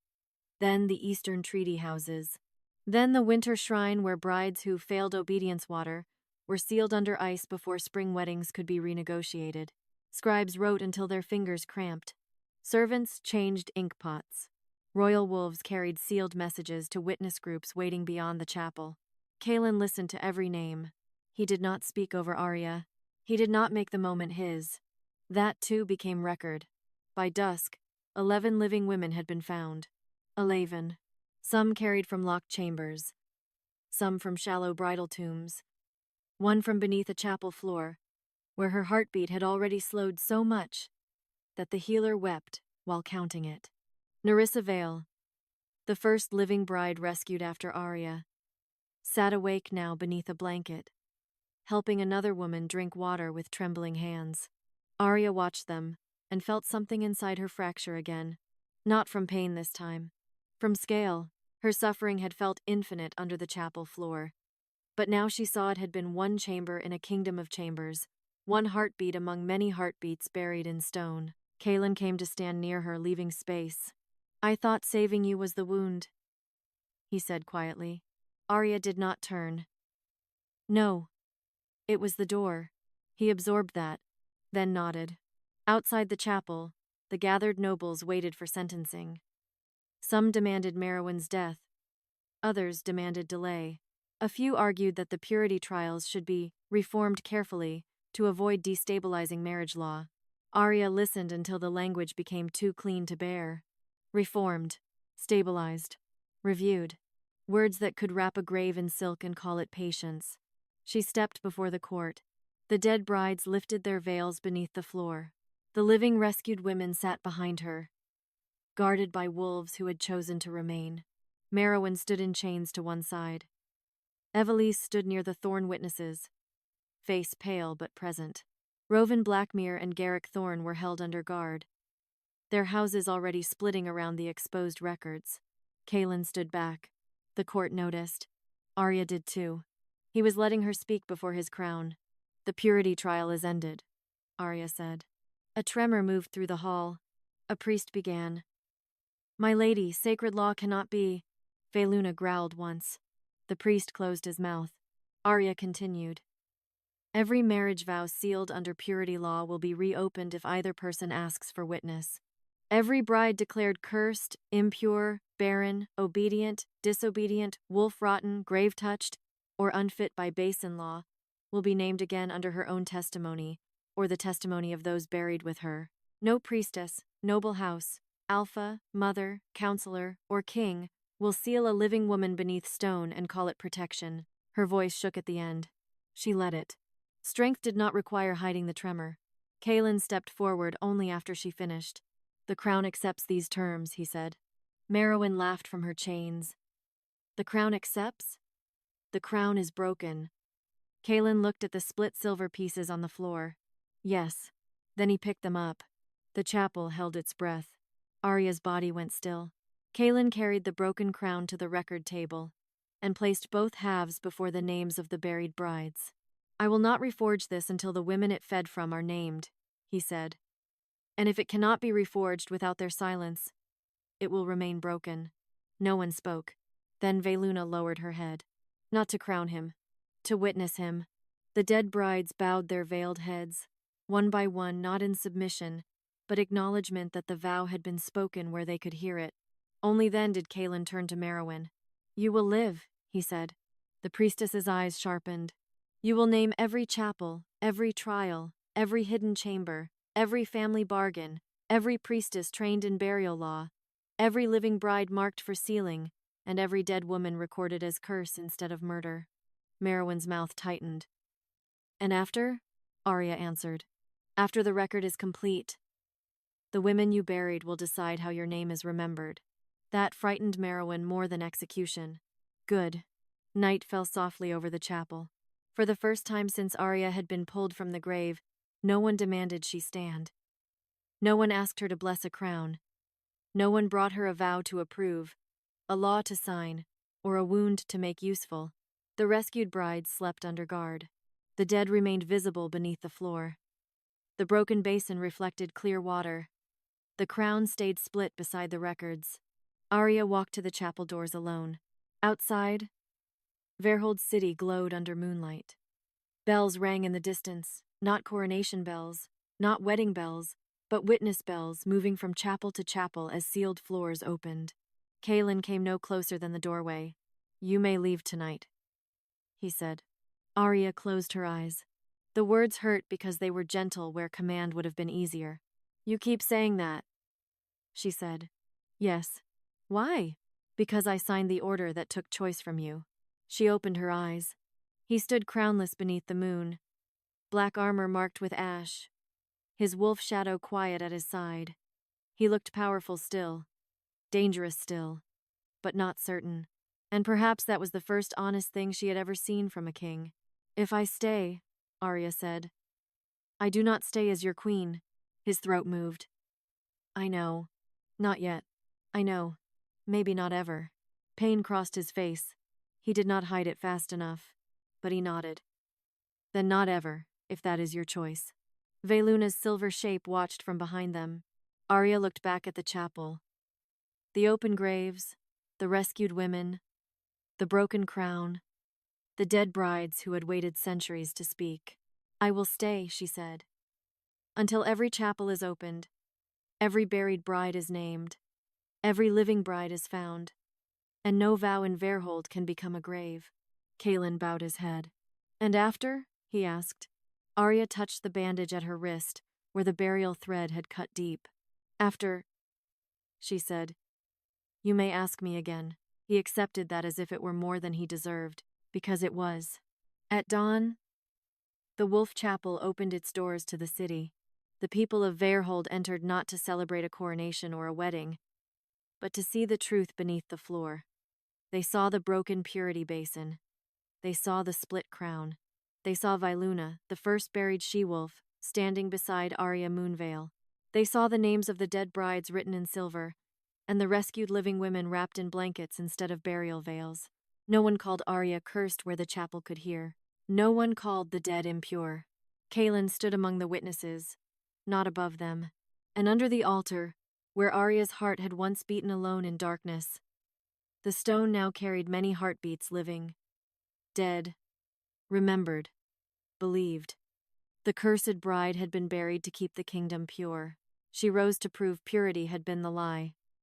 Then the eastern treaty houses. Then the winter shrine where brides who failed obedience water were sealed under ice before spring weddings could be renegotiated. Scribes wrote until their fingers cramped. Servants changed ink pots. Royal wolves carried sealed messages to witness groups waiting beyond the chapel. Kaelen listened to every name. He did not speak over Aria. He did not make the moment his. That too became record. By dusk, 11 living women had been found. 11. Some carried from locked chambers. Some from shallow bridal tombs. 1 from beneath a chapel floor, where her heartbeat had already slowed so much that the healer wept while counting it. Nerissa Vale, the first living bride rescued after Aria, sat awake now beneath a blanket, helping another woman drink water with trembling hands. Aria watched them and felt something inside her fracture again. Not from pain this time. From scale, her suffering had felt infinite under the chapel floor. But now she saw it had been 1 chamber in a kingdom of chambers, 1 heartbeat among many heartbeats buried in stone. Kaelen came to stand near her, leaving space. I thought saving you was the wound, he said quietly. Aria did not turn. No, it was the door. He absorbed that, then nodded. Outside the chapel, the gathered nobles waited for sentencing. Some demanded Heroine's death. Others demanded delay. A few argued that the purity trials should be reformed carefully to avoid destabilizing marriage law. Aria listened until the language became too clean to bear. Reformed, stabilized, reviewed. Words that could wrap a grave in silk and call it patience. She stepped before the court. The dead brides lifted their veils beneath the floor. The living rescued women sat behind her, guarded by wolves who had chosen to remain. Heroine stood in chains to one side. Evelise stood near the thorn witnesses, face pale but present. Rovan Blackmere and Garrick Thorne were held under guard, their houses already splitting around the exposed records. Kaelen stood back. The court noticed. Aria did too. He was letting her speak before his crown. The purity trial is ended, Aria said. A tremor moved through the hall. A priest began. My lady, sacred law cannot be. Veyluna growled once. The priest closed his mouth. Aria continued. Every marriage vow sealed under purity law will be reopened if either person asks for witness. Every bride declared cursed, impure, barren, obedient, disobedient, wolf-rotten, grave-touched, or unfit by basin-law, will be named again under her own testimony, or the testimony of those buried with her. No priestess, noble house, alpha, mother, counselor, or king will seal a living woman beneath stone and call it protection. Her voice shook at the end. She let it. Strength did not require hiding the tremor. Kaelen stepped forward only after she finished. The crown accepts these terms, he said. Merowyn laughed from her chains. The crown accepts? The crown is broken. Kaelen looked at the split silver pieces on the floor. Yes. Then he picked them up. The chapel held its breath. Aria's body went still. Kaelen carried the broken crown to the record table and placed both halves before the names of the buried brides. I will not reforge this until the women it fed from are named, he said. And if it cannot be reforged without their silence, it will remain broken. No one spoke. Then Veyluna lowered her head. Not to crown him, to witness him. The dead brides bowed their veiled heads, one by one, not in submission, but acknowledgement that the vow had been spoken where they could hear it. Only then did Kaelen turn to Merowyn. You will live, he said. The priestess's eyes sharpened. You will name every chapel, every trial, every hidden chamber, every family bargain, every priestess trained in burial law, every living bride marked for sealing, and every dead woman recorded as curse instead of murder. Merowyn's mouth tightened. And after? Aria answered. After the record is complete, the women you buried will decide how your name is remembered. That frightened Merowyn more than execution. Good. Night fell softly over the chapel. For the first time since Aria had been pulled from the grave, no one demanded she stand. No one asked her to bless a crown. No one brought her a vow to approve, a law to sign, or a wound to make useful. The rescued brides slept under guard. The dead remained visible beneath the floor. The broken basin reflected clear water. The crown stayed split beside the records. Aria walked to the chapel doors alone. Outside, Veyrhold's city glowed under moonlight. Bells rang in the distance, not coronation bells, not wedding bells, but witness bells moving from chapel to chapel as sealed floors opened. Kaelen came no closer than the doorway. You may leave tonight, he said. Aria closed her eyes. The words hurt because they were gentle where command would have been easier. You keep saying that, she said. Yes. Why? Because I signed the order that took choice from you. She opened her eyes. He stood crownless beneath the moon, black armor marked with ash, his wolf shadow quiet at his side. He looked powerful still, dangerous still, but not certain. And perhaps that was the first honest thing she had ever seen from a king. If I stay, Aria said. I do not stay as your queen. His throat moved. I know. Not yet. I know. Maybe not ever. Pain crossed his face. He did not hide it fast enough, but he nodded. Then not ever, if that is your choice. Veyluna's silver shape watched from behind them. Aria looked back at the chapel. The open graves, the rescued women, the broken crown, the dead brides who had waited centuries to speak. I will stay, she said, until every chapel is opened, every buried bride is named, every living bride is found, and no vow in Veyrhold can become a grave. Kaelen bowed his head. And after? He asked. Aria touched the bandage at her wrist, where the burial thread had cut deep. After, she said, you may ask me again. He accepted that as if it were more than he deserved, because it was. At dawn, the Wolf Chapel opened its doors to the city. The people of Veyrhold entered not to celebrate a coronation or a wedding, but to see the truth beneath the floor. They saw the broken purity basin. They saw the split crown. They saw Veyluna, the first buried she-wolf, standing beside Aria Moonvale. They saw the names of the dead brides written in silver, and the rescued living women wrapped in blankets instead of burial veils. No one called Aria cursed where the chapel could hear. No one called the dead impure. Kaelen stood among the witnesses, not above them, and under the altar, where Aria's heart had once beaten alone in darkness. The stone now carried many heartbeats living, dead, remembered, believed. The cursed bride had been buried to keep the kingdom pure. She rose to prove purity had been the lie.